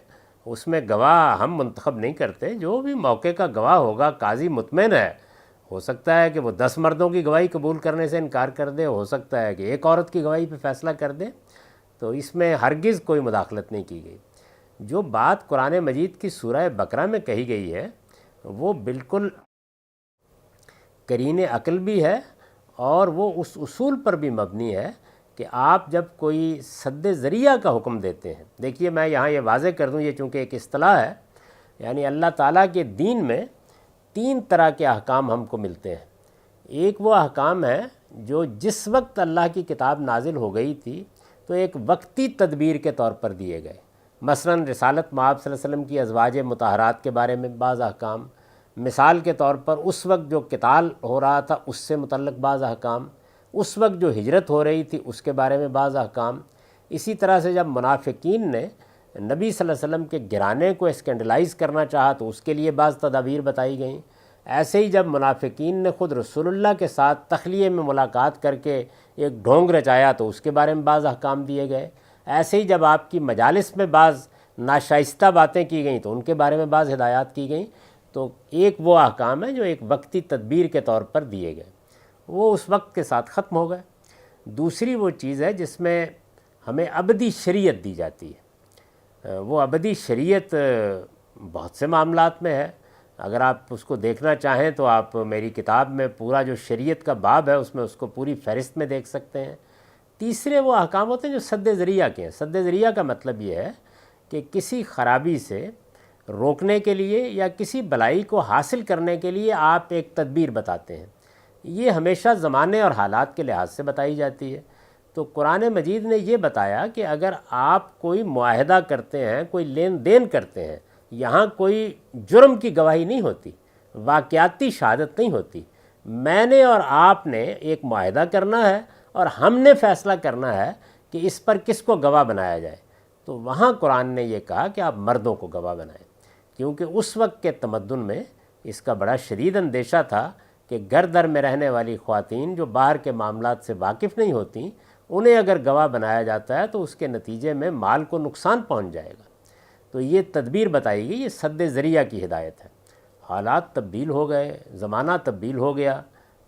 اس میں گواہ ہم منتخب نہیں کرتے، جو بھی موقع کا گواہ ہوگا، قاضی مطمئن ہے، ہو سکتا ہے کہ وہ 10 مردوں کی گواہی قبول کرنے سے انکار کر دے، ہو سکتا ہے کہ ایک عورت کی گواہی پہ فیصلہ کر دے، تو اس میں ہرگز کوئی مداخلت نہیں کی گئی۔ جو بات قرآن مجید کی سورہ بقرہ میں کہی گئی ہے وہ بالکل قرین عقل بھی ہے، اور وہ اس اصول پر بھی مبنی ہے کہ آپ جب کوئی سد ذریعہ کا حکم دیتے ہیں، دیکھیے میں یہاں یہ واضح کر دوں، یہ چونکہ ایک اصطلاح ہے، یعنی اللہ تعالیٰ کے دین میں 3 طرح کے احکام ہم کو ملتے ہیں۔ ایک وہ احکام ہے جو جس وقت اللہ کی کتاب نازل ہو گئی تھی تو ایک وقتی تدبیر کے طور پر دیے گئے، مثلا رسالت مآب صلی اللہ علیہ وسلم کی ازواج مطہرات کے بارے میں بعض احکام، مثال کے طور پر اس وقت جو قتال ہو رہا تھا اس سے متعلق بعض احکام، اس وقت جو ہجرت ہو رہی تھی اس کے بارے میں بعض احکام۔ اسی طرح سے جب منافقین نے نبی صلی اللہ علیہ وسلم کے گھرانے کو اسکینڈلائز کرنا چاہا تو اس کے لیے بعض تدابیر بتائی گئیں۔ ایسے ہی جب منافقین نے خود رسول اللہ کے ساتھ تخلیے میں ملاقات کر کے ایک ڈھونگ رچایا تو اس کے بارے میں بعض احکام دیے گئے۔ ایسے ہی جب آپ کی مجالس میں بعض ناشائستہ باتیں کی گئیں تو ان کے بارے میں بعض ہدایات کی گئیں۔ تو ایک وہ احکام ہے جو ایک وقتی تدبیر کے طور پر دیے گئے، وہ اس وقت کے ساتھ ختم ہو گئے۔ دوسری وہ چیز ہے جس میں ہمیں ابدی شریعت دی جاتی ہے۔ وہ ابدی شریعت بہت سے معاملات میں ہے، اگر آپ اس کو دیکھنا چاہیں تو آپ میری کتاب میں پورا جو شریعت کا باب ہے اس میں اس کو پوری فہرست میں دیکھ سکتے ہیں۔ تیسرے وہ احکام ہوتے ہیں جو سد ذریعہ کے ہیں۔ سد ذریعہ کا مطلب یہ ہے کہ کسی خرابی سے روکنے کے لیے یا کسی بلائی کو حاصل کرنے کے لیے آپ ایک تدبیر بتاتے ہیں، یہ ہمیشہ زمانے اور حالات کے لحاظ سے بتائی جاتی ہے۔ تو قرآن مجید نے یہ بتایا کہ اگر آپ کوئی معاہدہ کرتے ہیں، کوئی لین دین کرتے ہیں، یہاں کوئی جرم کی گواہی نہیں ہوتی، واقعاتی شہادت نہیں ہوتی، میں نے اور آپ نے ایک معاہدہ کرنا ہے اور ہم نے فیصلہ کرنا ہے کہ اس پر کس کو گواہ بنایا جائے، تو وہاں قرآن نے یہ کہا کہ آپ مردوں کو گواہ بنائیں، کیونکہ اس وقت کے تمدن میں اس کا بڑا شدید اندیشہ تھا کہ گھر در میں رہنے والی خواتین جو باہر کے معاملات سے واقف نہیں ہوتیں، انہیں اگر گواہ بنایا جاتا ہے تو اس کے نتیجے میں مال کو نقصان پہنچ جائے گا۔ تو یہ تدبیر بتائی گئی، یہ سد ذریعہ کی ہدایت ہے۔ حالات تبدیل ہو گئے، زمانہ تبدیل ہو گیا،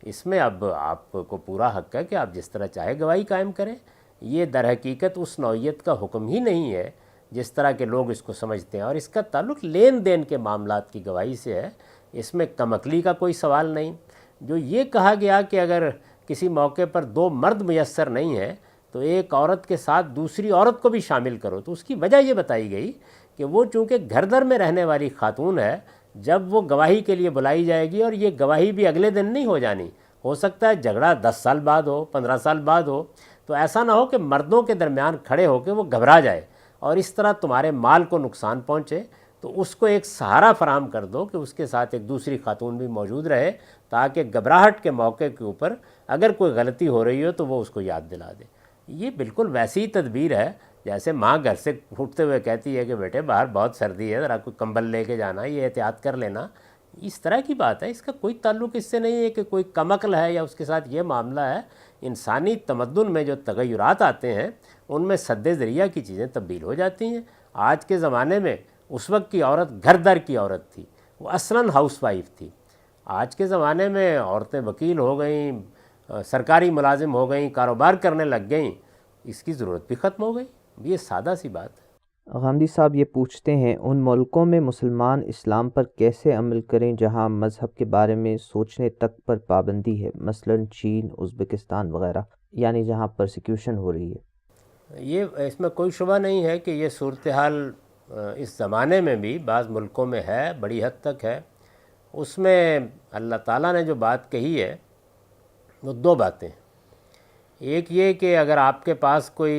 اس میں اب آپ کو پورا حق ہے کہ آپ جس طرح چاہے گواہی قائم کریں۔ یہ در حقیقت اس نوعیت کا حکم ہی نہیں ہے جس طرح کے لوگ اس کو سمجھتے ہیں، اور اس کا تعلق لین دین کے معاملات کی گواہی سے ہے، اس میں کم عقلی کا کوئی سوال نہیں۔ جو یہ کہا گیا کہ اگر کسی موقع پر 2 مرد میسر نہیں ہیں تو ایک عورت کے ساتھ دوسری عورت کو بھی شامل کرو، تو اس کی وجہ یہ بتائی گئی کہ وہ چونکہ گھر در میں رہنے والی خاتون ہے، جب وہ گواہی کے لیے بلائی جائے گی اور یہ گواہی بھی اگلے دن نہیں ہو جانی، ہو سکتا ہے جھگڑا 10 سال بعد ہو، 15 سال بعد ہو، تو ایسا نہ ہو کہ مردوں کے درمیان کھڑے ہو کے وہ گھبرا جائے اور اس طرح تمہارے مال کو نقصان پہنچے۔ تو تو اس کو ایک سہارا فراہم کر دو کہ اس کے ساتھ ایک دوسری خاتون بھی موجود رہے، تاکہ گھبراہٹ کے موقع کے اوپر اگر کوئی غلطی ہو رہی ہو تو وہ اس کو یاد دلا دے۔ یہ بالکل ویسی ہی تدبیر ہے جیسے ماں گھر سے اٹھتے ہوئے کہتی ہے کہ بیٹے باہر بہت سردی ہے، ذرا کوئی کمبل لے کے جانا، یہ احتیاط کر لینا۔ اس طرح کی بات ہے، اس کا کوئی تعلق اس سے نہیں ہے کہ کوئی کم عقل ہے یا اس کے ساتھ یہ معاملہ ہے۔ انسانی تمدن میں جو تغیرات آتے ہیں ان میں سد ذریعہ کی چیزیں تبدیل ہو جاتی ہیں۔ آج کے زمانے میں اس وقت کی عورت گھر در کی عورت تھی، وہ اصلاً ہاؤس وائف تھی۔ آج کے زمانے میں عورتیں وکیل ہو گئیں، سرکاری ملازم ہو گئیں، کاروبار کرنے لگ گئیں، اس کی ضرورت بھی ختم ہو گئی۔ یہ سادہ سی بات ہے۔ غامدی صاحب یہ پوچھتے ہیں ان ملکوں میں مسلمان اسلام پر کیسے عمل کریں جہاں مذہب کے بارے میں سوچنے تک پر پابندی ہے، مثلا چین، ازبکستان وغیرہ، یعنی جہاں پرسیکیوشن ہو رہی ہے۔ یہ اس میں کوئی شبہ نہیں ہے کہ یہ صورتحال اس زمانے میں بھی بعض ملکوں میں ہے، بڑی حد تک ہے۔ اس میں اللہ تعالیٰ نے جو بات کہی ہے وہ دو باتیں ہیں۔ ایک یہ کہ اگر آپ کے پاس کوئی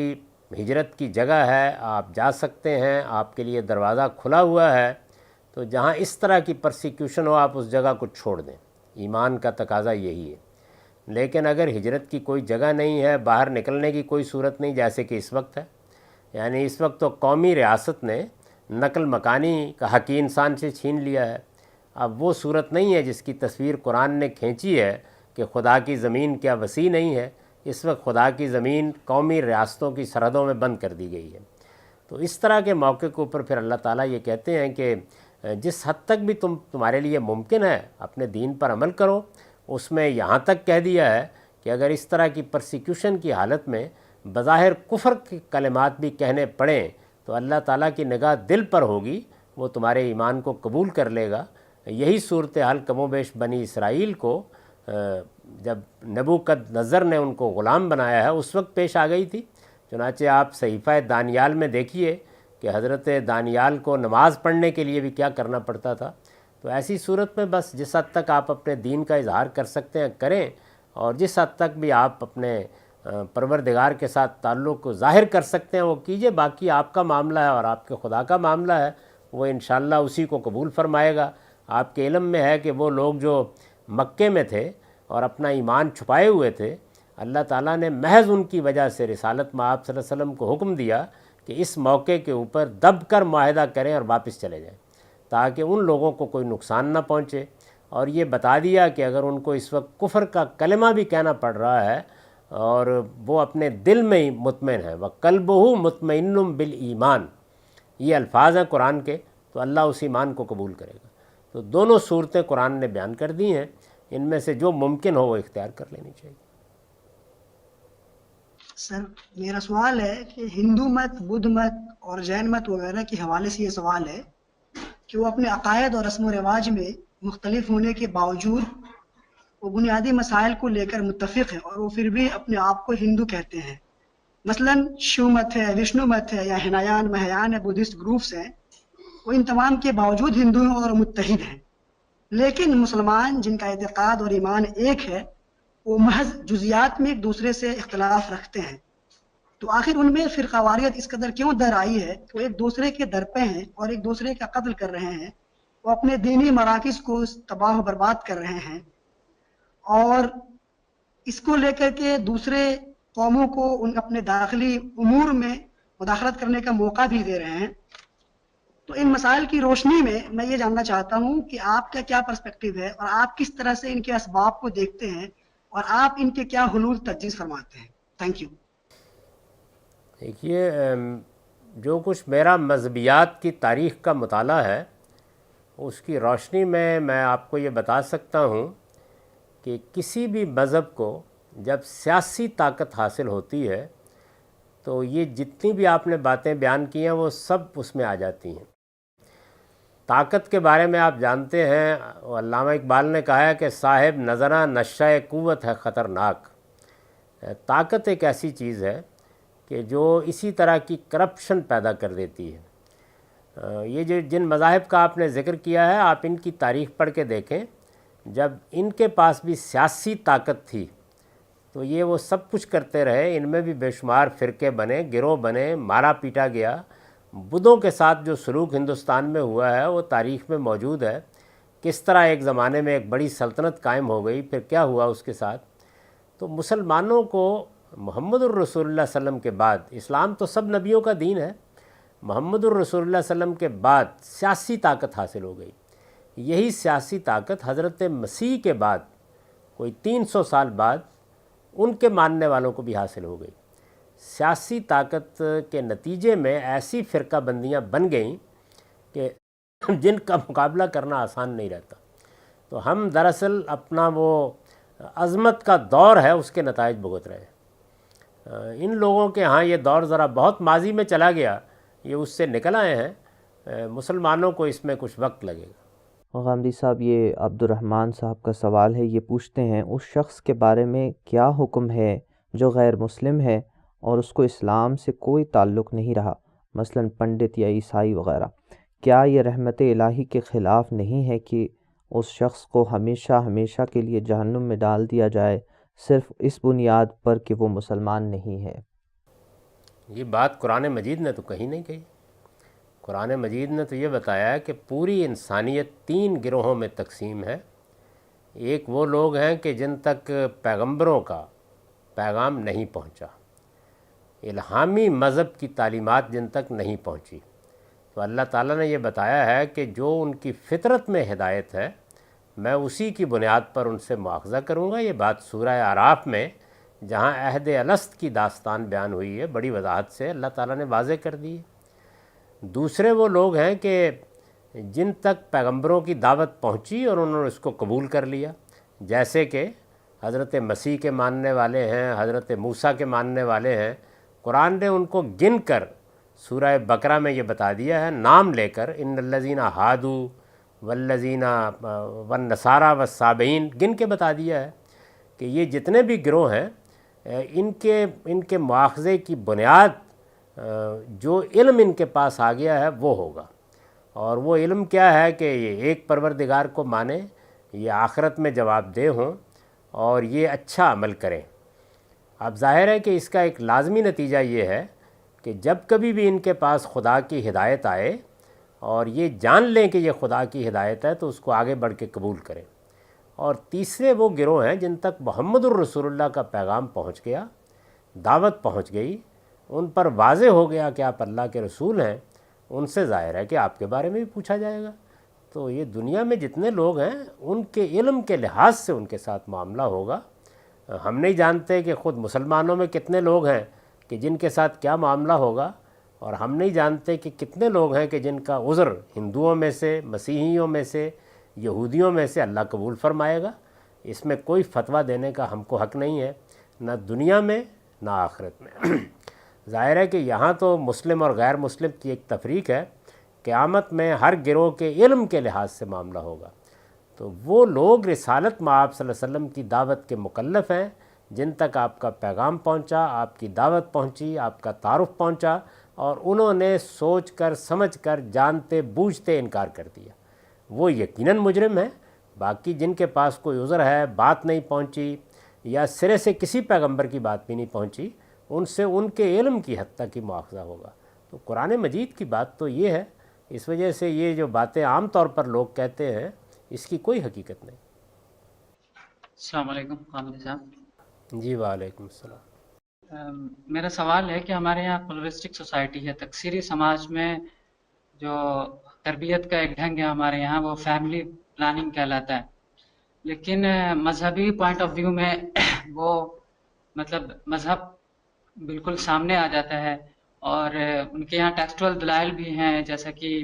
ہجرت کی جگہ ہے، آپ جا سکتے ہیں، آپ کے لیے دروازہ کھلا ہوا ہے، تو جہاں اس طرح کی پرسیکیوشن ہو آپ اس جگہ کو چھوڑ دیں۔ ایمان کا تقاضا یہی ہے۔ لیکن اگر ہجرت کی کوئی جگہ نہیں ہے، باہر نکلنے کی کوئی صورت نہیں، جیسے کہ اس وقت ہے، یعنی اس وقت تو قومی ریاست نے نقل مکانی کا حق انسان سے چھین لیا ہے۔ اب وہ صورت نہیں ہے جس کی تصویر قرآن نے کھینچی ہے کہ خدا کی زمین کیا وسیع نہیں ہے۔ اس وقت خدا کی زمین قومی ریاستوں کی سرحدوں میں بند کر دی گئی ہے۔ تو اس طرح کے موقع کے اوپر پھر اللہ تعالیٰ یہ کہتے ہیں کہ جس حد تک بھی تمہارے لیے ممکن ہے اپنے دین پر عمل کرو۔ اس میں یہاں تک کہہ دیا ہے کہ اگر اس طرح کی پرسیکیوشن کی حالت میں بظاہر کفر کے کلمات بھی کہنے پڑیں تو اللہ تعالیٰ کی نگاہ دل پر ہوگی، وہ تمہارے ایمان کو قبول کر لے گا۔ یہی صورتحال کم و بیش بنی اسرائیل کو جب نبوکد نظر نے ان کو غلام بنایا ہے اس وقت پیش آ گئی تھی۔ چنانچہ آپ صحیفہ دانیال میں دیکھیے کہ حضرت دانیال کو نماز پڑھنے کے لیے بھی کیا کرنا پڑتا تھا۔ تو ایسی صورت میں بس جس حد تک آپ اپنے دین کا اظہار کر سکتے ہیں کریں، اور جس حد تک بھی آپ اپنے پروردگار کے ساتھ تعلق کو ظاہر کر سکتے ہیں وہ کیجئے۔ باقی آپ کا معاملہ ہے اور آپ کے خدا کا معاملہ ہے، وہ انشاءاللہ اسی کو قبول فرمائے گا۔ آپ کے علم میں ہے کہ وہ لوگ جو مکے میں تھے اور اپنا ایمان چھپائے ہوئے تھے، اللہ تعالیٰ نے محض ان کی وجہ سے رسالت مآب صلی اللہ علیہ وسلم کو حکم دیا کہ اس موقع کے اوپر دب کر معاہدہ کریں اور واپس چلے جائیں، تاکہ ان لوگوں کو کوئی نقصان نہ پہنچے۔ اور یہ بتا دیا کہ اگر ان کو اس وقت کفر کا کلمہ بھی کہنا پڑ رہا ہے اور وہ اپنے دل میں ہی مطمئن ہے، وَقَلْبُهُ مُطْمَئِنٌ بِالْإِيمَانِ، یہ الفاظ ہیں قرآن کے، تو اللہ اس ایمان کو قبول کرے گا۔ تو دونوں صورتیں قرآن نے بیان کر دی ہیں، ان میں سے جو ممکن ہو وہ اختیار کر لینی چاہیے۔ سر میرا سوال ہے کہ ہندو مت، بدھ مت اور جین مت وغیرہ کے حوالے سے یہ سوال ہے کہ وہ اپنے عقائد اور رسم و رواج میں مختلف ہونے کے باوجود وہ بنیادی مسائل کو لے کر متفق ہیں، اور وہ پھر بھی اپنے آپ کو ہندو کہتے ہیں۔ مثلاً شیو مت ہے، وشنو مت ہے، یا ہنایان مہایان ہے، بدھسٹ گروپس ہیں، وہ ان تمام کے باوجود ہندو ہیں اور متحد ہیں۔ لیکن مسلمان جن کا اعتقاد اور ایمان ایک ہے، وہ محض جزیات میں ایک دوسرے سے اختلاف رکھتے ہیں۔ تو آخر ان میں فرقہ واریت اس قدر کیوں در آئی ہے؟ وہ ایک دوسرے کے در پہ ہیں اور ایک دوسرے کا قتل کر رہے ہیں، وہ اپنے دینی مراکز کو تباہ و برباد کر رہے ہیں، اور اس کو لے کر کے دوسرے قوموں کو ان اپنے داخلی امور میں مداخلت کرنے کا موقع بھی دے رہے ہیں۔ تو ان مسائل کی روشنی میں یہ جاننا چاہتا ہوں کہ آپ کا کیا پرسپیکٹیو ہے، اور آپ کس طرح سے ان کے اسباب کو دیکھتے ہیں، اور آپ ان کے کیا حلول تجویز فرماتے ہیں؟ Thank you. دیکھیے، جو کچھ میرا مذہبیات کی تاریخ کا مطالعہ ہے اس کی روشنی میں آپ کو یہ بتا سکتا ہوں کہ کسی بھی مذہب کو جب سیاسی طاقت حاصل ہوتی ہے تو یہ جتنی بھی آپ نے باتیں بیان کی ہیں وہ سب اس میں آ جاتی ہیں۔ طاقت کے بارے میں آپ جانتے ہیں، علامہ اقبال نے کہا ہے کہ صاحب نظرہ نشہ قوت ہے خطرناک۔ طاقت ایک ایسی چیز ہے کہ جو اسی طرح کی کرپشن پیدا کر دیتی ہے۔ یہ جو جن مذاہب کا آپ نے ذکر کیا ہے، آپ ان کی تاریخ پڑھ کے دیکھیں، جب ان کے پاس بھی سیاسی طاقت تھی تو یہ وہ سب کچھ کرتے رہے۔ ان میں بھی بے شمار فرقے بنے، گروہ بنے، مارا پیٹا گیا، بدھوں کے ساتھ جو سلوک ہندوستان میں ہوا ہے وہ تاریخ میں موجود ہے. کس طرح ایک زمانے میں ایک بڑی سلطنت قائم ہو گئی, پھر کیا ہوا اس کے ساتھ. تو مسلمانوں کو محمد الرسول اللہ صلی اللہ علیہ وسلم کے بعد, اسلام تو سب نبیوں کا دین ہے, محمد الرسول اللہ صلی اللہ علیہ وسلم کے بعد سیاسی طاقت حاصل ہو گئی. یہی سیاسی طاقت حضرت مسیح کے بعد کوئی 300 سال بعد ان کے ماننے والوں کو بھی حاصل ہو گئی. سیاسی طاقت کے نتیجے میں ایسی فرقہ بندیاں بن گئیں کہ جن کا مقابلہ کرنا آسان نہیں رہتا. تو ہم دراصل اپنا وہ عظمت کا دور ہے اس کے نتائج بھگت رہے ہیں. ان لوگوں کے ہاں یہ دور ذرا بہت ماضی میں چلا گیا, یہ اس سے نکل آئے ہیں. مسلمانوں کو اس میں کچھ وقت لگے گا. غامدی صاحب، یہ عبد الرحمن صاحب کا سوال ہے. یہ پوچھتے ہیں اس شخص کے بارے میں کیا حکم ہے جو غیر مسلم ہے اور اس کو اسلام سے کوئی تعلق نہیں رہا، مثلا پنڈت یا عیسائی وغیرہ. کیا یہ رحمت الہی کے خلاف نہیں ہے کہ اس شخص کو ہمیشہ کے لیے جہنم میں ڈال دیا جائے صرف اس بنیاد پر کہ وہ مسلمان نہیں ہے؟ یہ بات قرآن مجید نے تو کہیں نہیں کہی. قرآن مجید نے تو یہ بتایا ہے کہ پوری انسانیت 3 گروہوں میں تقسیم ہے. ایک وہ لوگ ہیں کہ جن تک پیغمبروں کا پیغام نہیں پہنچا، الہامی مذہب کی تعلیمات جن تک نہیں پہنچی. تو اللہ تعالیٰ نے یہ بتایا ہے کہ جو ان کی فطرت میں ہدایت ہے میں اسی کی بنیاد پر ان سے مواخذہ کروں گا. یہ بات سورہ اعراف میں جہاں عہد الست کی داستان بیان ہوئی ہے بڑی وضاحت سے اللہ تعالیٰ نے واضح کر دی ہے. دوسرے وہ لوگ ہیں کہ جن تک پیغمبروں کی دعوت پہنچی اور انہوں نے اس کو قبول کر لیا، جیسے کہ حضرت مسیح کے ماننے والے ہیں، حضرت موسیٰ کے ماننے والے ہیں. قرآن نے ان کو گن کر سورہ بقرہ میں یہ بتا دیا ہے نام لے کر، ان الذین ہادوا والذین والنصارى والصابئین، گن کے بتا دیا ہے کہ یہ جتنے بھی گروہ ہیں ان کے مواخذے کی بنیاد جو علم ان کے پاس آ گیا ہے وہ ہوگا. اور وہ علم کیا ہے کہ یہ ایک پروردگار کو مانیں، یہ آخرت میں جواب دہ ہوں اور یہ اچھا عمل کریں. اب ظاہر ہے کہ اس کا ایک لازمی نتیجہ یہ ہے کہ جب کبھی بھی ان کے پاس خدا کی ہدایت آئے اور یہ جان لیں کہ یہ خدا کی ہدایت ہے تو اس کو آگے بڑھ کے قبول کریں. اور تیسرے وہ گروہ ہیں جن تک محمد الرسول اللہ کا پیغام پہنچ گیا، دعوت پہنچ گئی، ان پر واضح ہو گیا کہ آپ اللہ کے رسول ہیں، ان سے ظاہر ہے کہ آپ کے بارے میں بھی پوچھا جائے گا. تو یہ دنیا میں جتنے لوگ ہیں ان کے علم کے لحاظ سے ان کے ساتھ معاملہ ہوگا. ہم نہیں جانتے کہ خود مسلمانوں میں کتنے لوگ ہیں کہ جن کے ساتھ کیا معاملہ ہوگا، اور ہم نہیں جانتے کہ کتنے لوگ ہیں کہ جن کا عذر ہندوؤں میں سے، مسیحیوں میں سے، یہودیوں میں سے اللہ قبول فرمائے گا. اس میں کوئی فتویٰ دینے کا ہم کو حق نہیں ہے، نہ دنیا میں نہ آخرت میں. ظاہر ہے کہ یہاں تو مسلم اور غیر مسلم کی ایک تفریق ہے. قیامت میں ہر گروہ کے علم کے لحاظ سے معاملہ ہوگا. تو وہ لوگ رسالت مآب صلی اللہ علیہ وسلم کی دعوت کے مکلف ہیں جن تک آپ کا پیغام پہنچا، آپ کی دعوت پہنچی، آپ کا تعارف پہنچا اور انہوں نے سوچ کر سمجھ کر جانتے بوجھتے انکار کر دیا، وہ یقیناً مجرم ہیں. باقی جن کے پاس کوئی عذر ہے، بات نہیں پہنچی یا سرے سے کسی پیغمبر کی بات بھی نہیں پہنچی، ان سے ان کے علم کی حد تک ہی مواخذہ ہوگا. تو قرآن مجید کی بات تو یہ ہے. اس وجہ سے یہ جو باتیں عام طور پر لوگ کہتے ہیں اس کی کوئی حقیقت نہیں. السلام علیکم غامدی صاحب. جی وعلیکم السلام. میرا سوال ہے کہ ہمارے یہاں پلورسٹک سوسائٹی ہے، تکثیری سماج میں جو تربیت کا ایک ڈھنگ ہے ہمارے یہاں وہ فیملی پلاننگ کہلاتا ہے، لیکن مذہبی پوائنٹ آف ویو میں وہ مطلب مذہب بالکل سامنے آ جاتا ہے، اور ان کے یہاں ٹیکسٹول دلائل بھی ہیں، جیسا کہ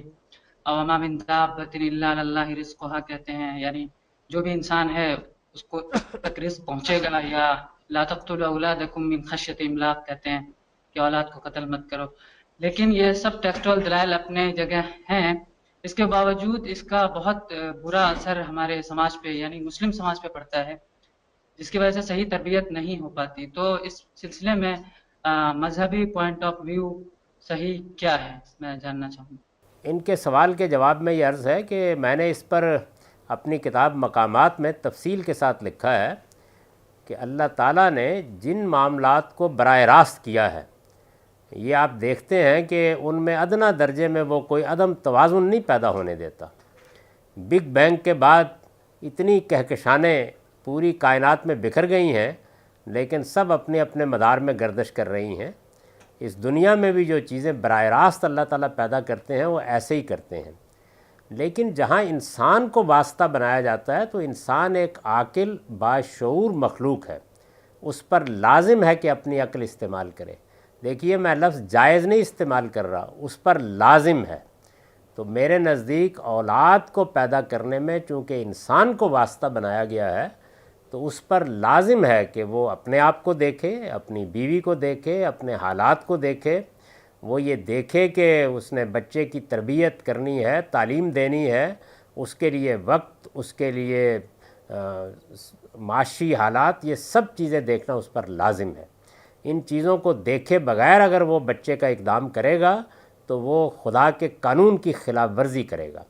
وما من دابۃ الا علی اللہ رزقها کہتے ہیں، یعنی جو بھی انسان ہے اس کو تک رزق پہنچے گا. یا لا تقتلوا اولادکم من خشیۃ املاق کہتے ہیں کہ اولاد کو قتل مت کرو. لیکن یہ سب ٹیکسٹول دلائل اپنے جگہ ہیں، اس کے باوجود اس کا بہت برا اثر ہمارے سماج پہ یعنی مسلم سماج پہ پڑتا ہے، جس کی وجہ سے صحیح تربیت نہیں ہو پاتی. تو اس سلسلے میں مذہبی پوائنٹ آف ویو صحیح کیا ہے میں جاننا چاہوں گا. ان کے سوال کے جواب میں یہ عرض ہے کہ میں نے اس پر اپنی کتاب مقامات میں تفصیل کے ساتھ لکھا ہے کہ اللہ تعالیٰ نے جن معاملات کو براہ راست کیا ہے، یہ آپ دیکھتے ہیں کہ ان میں ادنا درجے میں وہ کوئی عدم توازن نہیں پیدا ہونے دیتا۔ بگ بینگ کے بعد اتنی کہکشانیں پوری کائنات میں بکھر گئی ہیں، لیکن سب اپنے اپنے مدار میں گردش کر رہی ہیں۔ اس دنیا میں بھی جو چیزیں براہ راست اللہ تعالیٰ پیدا کرتے ہیں وہ ایسے ہی کرتے ہیں، لیکن جہاں انسان کو واسطہ بنایا جاتا ہے تو انسان ایک عاقل باشعور مخلوق ہے، اس پر لازم ہے کہ اپنی عقل استعمال کرے۔ دیکھیے میں لفظ جائز نہیں استعمال کر رہا، اس پر لازم ہے۔ تو میرے نزدیک اولاد کو پیدا کرنے میں چونکہ انسان کو واسطہ بنایا گیا ہے تو اس پر لازم ہے کہ وہ اپنے آپ کو دیکھے، اپنی بیوی کو دیکھے، اپنے حالات کو دیکھے، وہ یہ دیکھے کہ اس نے بچے کی تربیت کرنی ہے، تعلیم دینی ہے، اس کے لیے وقت، اس کے لیے معاشی حالات، یہ سب چیزیں دیکھنا اس پر لازم ہے۔ ان چیزوں کو دیکھے بغیر اگر وہ بچے کا اقدام کرے گا تو وہ خدا کے قانون کی خلاف ورزی کرے گا،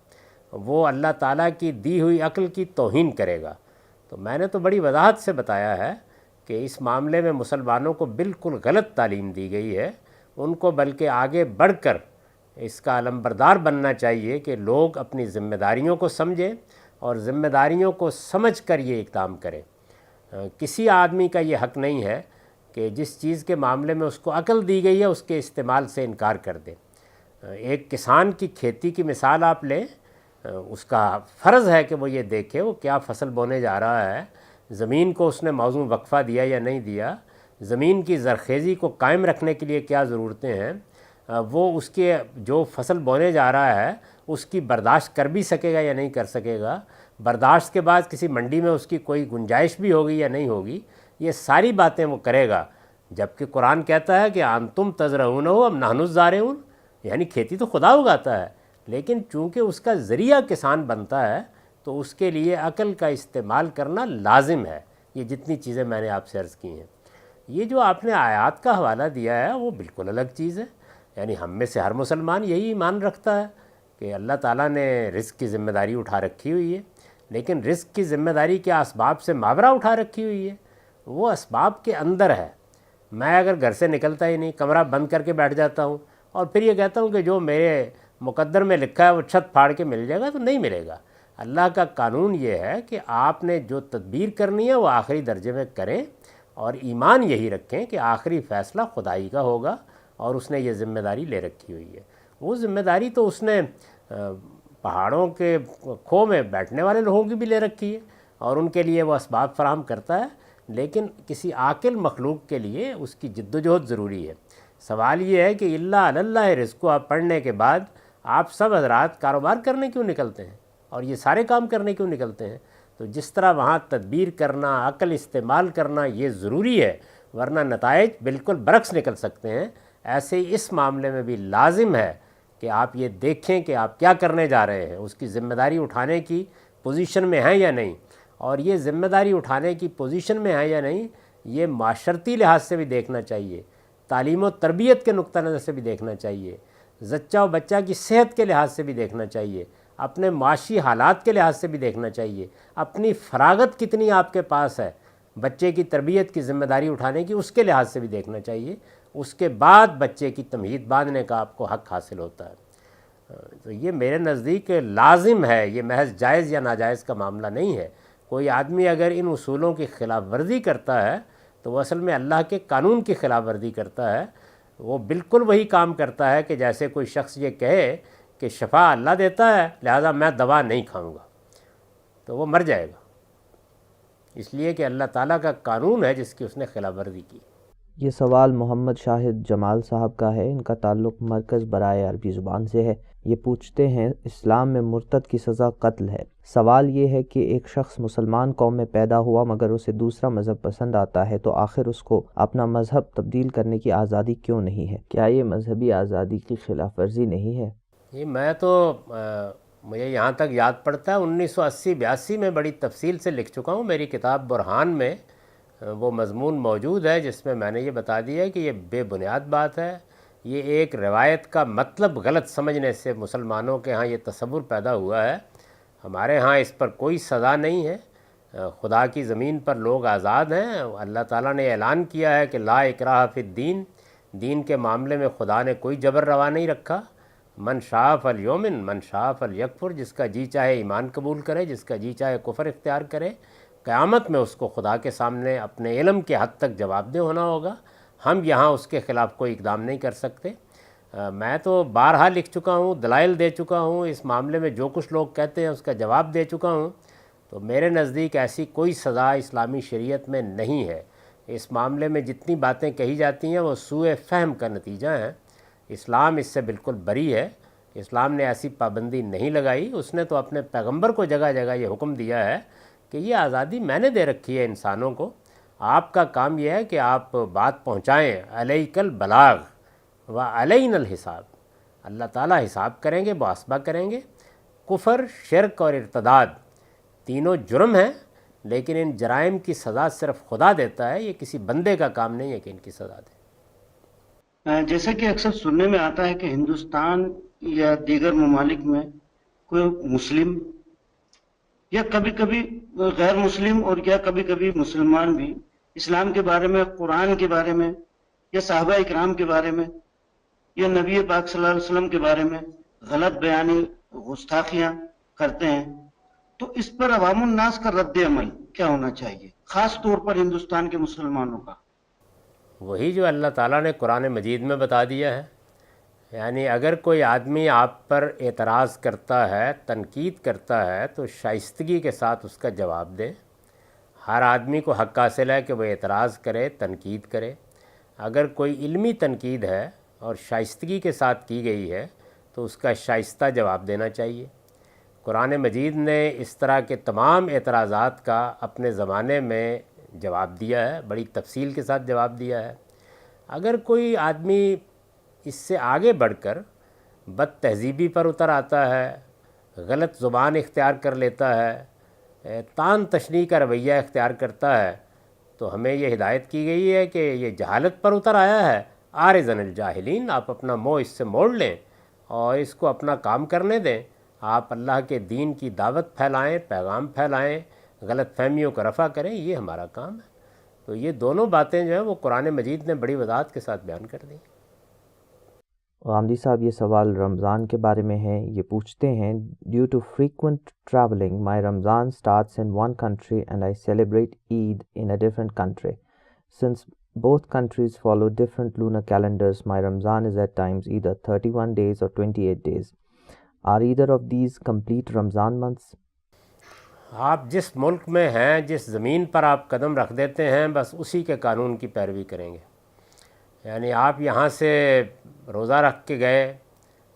وہ اللہ تعالیٰ کی دی ہوئی عقل کی توہین کرے گا۔ تو میں نے تو بڑی وضاحت سے بتایا ہے کہ اس معاملے میں مسلمانوں کو بالکل غلط تعلیم دی گئی ہے، ان کو بلکہ آگے بڑھ کر اس کا علمبردار بننا چاہیے کہ لوگ اپنی ذمہ داریوں کو سمجھیں اور ذمہ داریوں کو سمجھ کر یہ اقدام کریں۔ کسی آدمی کا یہ حق نہیں ہے کہ جس چیز کے معاملے میں اس کو عقل دی گئی ہے اس کے استعمال سے انکار کر دے۔ ایک کسان کی کھیتی کی مثال آپ لیں، اس کا فرض ہے کہ وہ یہ دیکھے وہ کیا فصل بونے جا رہا ہے، زمین کو اس نے موزوں وقفہ دیا یا نہیں دیا، زمین کی زرخیزی کو قائم رکھنے کے لیے کیا ضرورتیں ہیں، وہ اس کے جو فصل بونے جا رہا ہے اس کی برداشت کر بھی سکے گا یا نہیں کر سکے گا، برداشت کے بعد کسی منڈی میں اس کی کوئی گنجائش بھی ہوگی یا نہیں ہوگی، یہ ساری باتیں وہ کرے گا۔ جبکہ قرآن کہتا ہے کہ انتم تزرعونہ ام نحن الزارعون، یعنی کھیتی تو خدا اگاتا ہے، لیکن چونکہ اس کا ذریعہ کسان بنتا ہے تو اس کے لیے عقل کا استعمال کرنا لازم ہے۔ یہ جتنی چیزیں میں نے آپ سے عرض کی ہیں، یہ جو آپ نے آیات کا حوالہ دیا ہے وہ بالکل الگ چیز ہے۔ یعنی ہم میں سے ہر مسلمان یہی ایمان رکھتا ہے کہ اللہ تعالیٰ نے رزق کی ذمہ داری اٹھا رکھی ہوئی ہے، لیکن رزق کی ذمہ داری کیا اسباب سے ماورا اٹھا رکھی ہوئی ہے؟ وہ اسباب کے اندر ہے۔ میں اگر گھر سے نکلتا ہی نہیں، کمرہ بند کر کے بیٹھ جاتا ہوں اور پھر یہ کہتا ہوں کہ جو میرے مقدر میں لکھا ہے وہ چھت پھاڑ کے مل جائے گا، تو نہیں ملے گا۔ اللہ کا قانون یہ ہے کہ آپ نے جو تدبیر کرنی ہے وہ آخری درجے میں کریں اور ایمان یہی رکھیں کہ آخری فیصلہ خدائی کا ہوگا اور اس نے یہ ذمہ داری لے رکھی ہوئی ہے۔ وہ ذمہ داری تو اس نے پہاڑوں کے کھو میں بیٹھنے والے لوگوں کی بھی لے رکھی ہے اور ان کے لیے وہ اسباب فراہم کرتا ہے، لیکن کسی عاقل مخلوق کے لیے اس کی جد و جہد ضروری ہے۔ سوال یہ ہے کہ اللہ علی اللہ رزق کو آپ پڑھنے کے بعد آپ سب حضرات کاروبار کرنے کیوں نکلتے ہیں اور یہ سارے کام کرنے کیوں نکلتے ہیں؟ تو جس طرح وہاں تدبیر کرنا، عقل استعمال کرنا یہ ضروری ہے، ورنہ نتائج بالکل برعکس نکل سکتے ہیں، ایسے ہی اس معاملے میں بھی لازم ہے کہ آپ یہ دیکھیں کہ آپ کیا کرنے جا رہے ہیں، اس کی ذمہ داری اٹھانے کی پوزیشن میں ہیں یا نہیں، اور یہ ذمہ داری اٹھانے کی پوزیشن میں ہیں یا نہیں یہ معاشرتی لحاظ سے بھی دیکھنا چاہیے، تعلیم و تربیت کے نقطہ نظر سے بھی دیکھنا چاہیے، زچہ و بچہ کی صحت کے لحاظ سے بھی دیکھنا چاہیے، اپنے معاشی حالات کے لحاظ سے بھی دیکھنا چاہیے، اپنی فراغت کتنی آپ کے پاس ہے بچے کی تربیت کی ذمہ داری اٹھانے کی اس کے لحاظ سے بھی دیکھنا چاہیے، اس کے بعد بچے کی تمہید باندھنے کا آپ کو حق حاصل ہوتا ہے۔ تو یہ میرے نزدیک لازم ہے، یہ محض جائز یا ناجائز کا معاملہ نہیں ہے۔ کوئی آدمی اگر ان اصولوں کی خلاف ورزی کرتا ہے تو وہ اصل میں اللہ کے قانون کی خلاف ورزی کرتا ہے، وہ بالکل وہی کام کرتا ہے کہ جیسے کوئی شخص یہ کہے کہ شفا اللہ دیتا ہے لہذا میں دوا نہیں کھاؤں گا، تو وہ مر جائے گا، اس لیے کہ اللہ تعالیٰ کا قانون ہے جس کی اس نے خلاف ورزی کی۔ یہ سوال محمد شاہد جمال صاحب کا ہے، ان کا تعلق مرکز برائے عربی زبان سے ہے۔ یہ پوچھتے ہیں اسلام میں مرتد کی سزا قتل ہے۔ سوال یہ ہے کہ ایک شخص مسلمان قوم میں پیدا ہوا مگر اسے دوسرا مذہب پسند آتا ہے تو آخر اس کو اپنا مذہب تبدیل کرنے کی آزادی کیوں نہیں ہے؟ کیا یہ مذہبی آزادی کی خلاف ورزی نہیں ہے؟ یہ میں تو مجھے یہاں تک یاد پڑتا ہے 1980-82 میں بڑی تفصیل سے لکھ چکا ہوں، میری کتاب برہان میں وہ مضمون موجود ہے جس میں نے یہ بتا دیا کہ یہ بے بنیاد بات ہے، یہ ایک روایت کا مطلب غلط سمجھنے سے مسلمانوں کے ہاں یہ تصور پیدا ہوا ہے۔ ہمارے ہاں اس پر کوئی سزا نہیں ہے، خدا کی زمین پر لوگ آزاد ہیں، اللہ تعالیٰ نے اعلان کیا ہے کہ لا اکراہ فی الدین، دین کے معاملے میں خدا نے کوئی جبر روا نہیں رکھا. من شاء فلیؤمن من شاء فلیکفر، جس کا جی چاہے ایمان قبول کرے، جس کا جی چاہے کفر اختیار کرے. قیامت میں اس کو خدا کے سامنے اپنے علم کے حد تک جواب دہ ہونا ہوگا. ہم یہاں اس کے خلاف کوئی اقدام نہیں کر سکتے. میں تو بارہا لکھ چکا ہوں، دلائل دے چکا ہوں، اس معاملے میں جو کچھ لوگ کہتے ہیں اس کا جواب دے چکا ہوں. تو میرے نزدیک ایسی کوئی سزا اسلامی شریعت میں نہیں ہے. اس معاملے میں جتنی باتیں کہی جاتی ہیں وہ سوء فہم کا نتیجہ ہیں. اسلام اس سے بالکل بری ہے. اسلام نے ایسی پابندی نہیں لگائی. اس نے تو اپنے پیغمبر کو جگہ جگہ یہ حکم دیا ہے کہ یہ آزادی میں نے دے رکھی ہے انسانوں کو، آپ کا کام یہ ہے کہ آپ بات پہنچائیں. علیک البلاغ و علینا الحساب. اللہ تعالیٰ حساب کریں گے، محاسبہ کریں گے. کفر، شرک اور ارتداد تینوں جرم ہیں، لیکن ان جرائم کی سزا صرف خدا دیتا ہے. یہ کسی بندے کا کام نہیں ہے کہ ان کی سزا دے. جیسا کہ اکثر سننے میں آتا ہے کہ ہندوستان یا دیگر ممالک میں کوئی مسلم یا کبھی کبھی غیر مسلم اور یا کبھی کبھی مسلمان بھی اسلام کے بارے میں، قرآن کے بارے میں یا صحابہ اکرام کے بارے میں یا نبی پاک صلی اللہ علیہ وسلم کے بارے میں غلط بیانی، گستاخیاں کرتے ہیں. تو اس پر عوام الناس کا رد عمل کیا ہونا چاہیے، خاص طور پر ہندوستان کے مسلمانوں کا؟ وہی جو اللہ تعالیٰ نے قرآن مجید میں بتا دیا ہے. یعنی اگر کوئی آدمی آپ پر اعتراض کرتا ہے، تنقید کرتا ہے، تو شائستگی کے ساتھ اس کا جواب دیں. ہر آدمی کو حق حاصل ہے کہ وہ اعتراض کرے، تنقید کرے. اگر کوئی علمی تنقید ہے اور شائستگی کے ساتھ کی گئی ہے تو اس کا شائستہ جواب دینا چاہیے. قرآن مجید نے اس طرح کے تمام اعتراضات کا اپنے زمانے میں جواب دیا ہے، بڑی تفصیل کے ساتھ جواب دیا ہے. اگر کوئی آدمی اس سے آگے بڑھ کر بد تہذیبی پر اتر آتا ہے، غلط زبان اختیار کر لیتا ہے، تان تشنیع کا رویہ اختیار کرتا ہے، تو ہمیں یہ ہدایت کی گئی ہے کہ یہ جہالت پر اتر آیا ہے. عارضاً الجاہلین، آپ اپنا منہ اس سے موڑ لیں اور اس کو اپنا کام کرنے دیں. آپ اللہ کے دین کی دعوت پھیلائیں، پیغام پھیلائیں، غلط فہمیوں کو رفع کریں. یہ ہمارا کام ہے. تو یہ دونوں باتیں جو ہیں وہ قرآن مجید نے بڑی وضاحت کے ساتھ بیان کر دی. غامدی صاحب یہ سوال رمضان کے بارے میں ہے. یہ پوچھتے ہیں، due to frequent travelling my Ramadan starts in one country and I celebrate Eid in a different country. Since both countries follow different lunar calendars, my Ramzan is at times either 31 days or 28 days. Are either of these complete Ramzan months? آپ جس ملک میں ہیں، جس زمین پر آپ قدم رکھ دیتے ہیں، بس اسی کے قانون کی پیروی کریں گے. یعنی آپ یہاں سے روزہ رکھ کے گئے،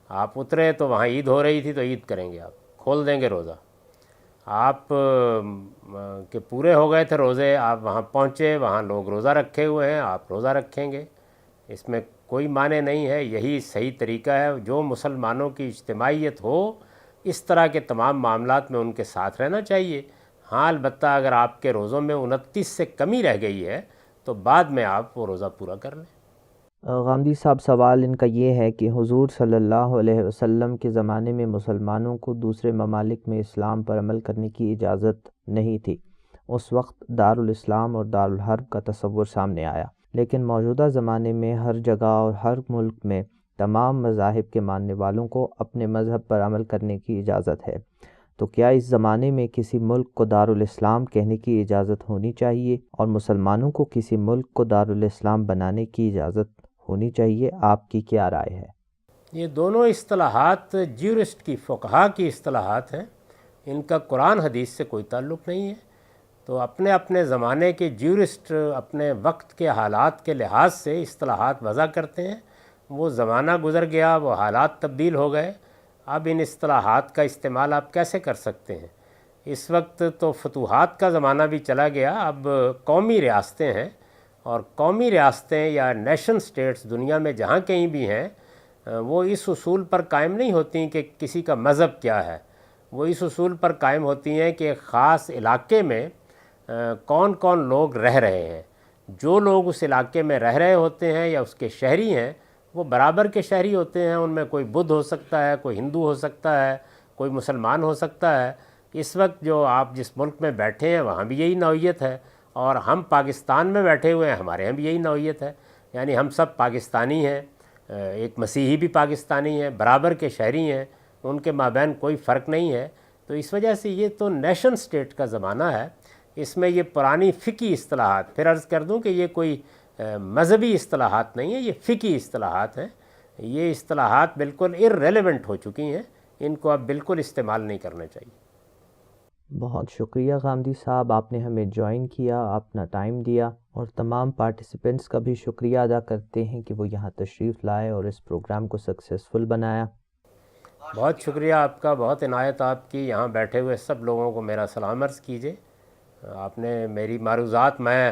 آپ اترے تو وہاں عید ہو رہی تھی تو عید کریں گے، آپ کھول دیں گے روزہ. آپ کے پورے ہو گئے تھے روزے، آپ وہاں پہنچے، وہاں لوگ روزہ رکھے ہوئے ہیں، آپ روزہ رکھیں گے. اس میں کوئی معنی نہیں ہے. یہی صحیح طریقہ ہے. جو مسلمانوں کی اجتماعیت ہو، اس طرح کے تمام معاملات میں ان کے ساتھ رہنا چاہیے. ہاں البتہ اگر آپ کے روزوں میں 29 سے کمی رہ گئی ہے تو بعد میں آپ وہ روزہ پورا کر لیں. غامدی صاحب سوال ان کا یہ ہے کہ حضور صلی اللہ علیہ وسلم کے زمانے میں مسلمانوں کو دوسرے ممالک میں اسلام پر عمل کرنے کی اجازت نہیں تھی. اس وقت دارالاسلام اور دارالحرب کا تصور سامنے آیا، لیکن موجودہ زمانے میں ہر جگہ اور ہر ملک میں تمام مذاہب کے ماننے والوں کو اپنے مذہب پر عمل کرنے کی اجازت ہے. تو کیا اس زمانے میں کسی ملک کو دارالاسلام کہنے کی اجازت ہونی چاہیے اور مسلمانوں کو کسی ملک کو دارالاسلام بنانے کی اجازت ہونی چاہیے؟ آپ کی کیا رائے ہے؟ یہ دونوں اصطلاحات جیورسٹ کی، فقہا کی اصطلاحات ہیں. ان کا قرآن حدیث سے کوئی تعلق نہیں ہے. تو اپنے اپنے زمانے کے جیورسٹ اپنے وقت کے حالات کے لحاظ سے اصطلاحات وضع کرتے ہیں. وہ زمانہ گزر گیا، وہ حالات تبدیل ہو گئے. اب ان اصطلاحات کا استعمال آپ کیسے کر سکتے ہیں؟ اس وقت تو فتوحات کا زمانہ بھی چلا گیا. اب قومی ریاستیں ہیں، اور قومی ریاستیں یا نیشن سٹیٹس دنیا میں جہاں کہیں بھی ہیں، وہ اس اصول پر قائم نہیں ہوتی کہ کسی کا مذہب کیا ہے. وہ اس اصول پر قائم ہوتی ہیں کہ ایک خاص علاقے میں کون کون لوگ رہ رہے ہیں. جو لوگ اس علاقے میں رہ رہے ہوتے ہیں یا اس کے شہری ہیں، وہ برابر کے شہری ہوتے ہیں. ان میں کوئی بدھ ہو سکتا ہے، کوئی ہندو ہو سکتا ہے، کوئی مسلمان ہو سکتا ہے. اس وقت جو آپ جس ملک میں بیٹھے ہیں وہاں بھی یہی نوعیت ہے، اور ہم پاکستان میں بیٹھے ہوئے ہیں، ہمارے یہاں بھی یہی نوعیت ہے. یعنی ہم سب پاکستانی ہیں، ایک مسیحی بھی پاکستانی ہیں، برابر کے شہری ہیں، ان کے مابین کوئی فرق نہیں ہے۔ تو اس وجہ سے یہ تو نیشن سٹیٹ کا زمانہ ہے، اس میں یہ پرانی فقہی اصطلاحات، پھر عرض کر دوں کہ یہ کوئی مذہبی اصطلاحات نہیں ہیں، یہ فقہی اصطلاحات ہیں، یہ اصطلاحات بالکل ارریلیونٹ ہو چکی ہیں، ان کو اب بالکل استعمال نہیں کرنا چاہیے۔ بہت شکریہ غامدی صاحب، آپ نے ہمیں جوائن کیا، اپنا ٹائم دیا، اور تمام پارٹیسپینٹس کا بھی شکریہ ادا کرتے ہیں کہ وہ یہاں تشریف لائے اور اس پروگرام کو سکسیسفل بنایا۔ بہت شکریہ آپ کا، بہت عنایت آپ کی، یہاں بیٹھے ہوئے سب لوگوں کو میرا سلام عرض کیجیے۔ آپ نے میری معروضات، میں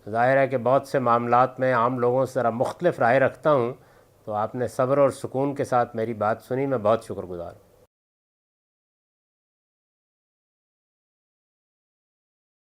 ظاہر ہے کہ بہت سے معاملات میں عام لوگوں سے ذرا مختلف رائے رکھتا ہوں، تو آپ نے صبر اور سکون کے ساتھ میری بات سنی، میں بہت شکر گزار ہوں۔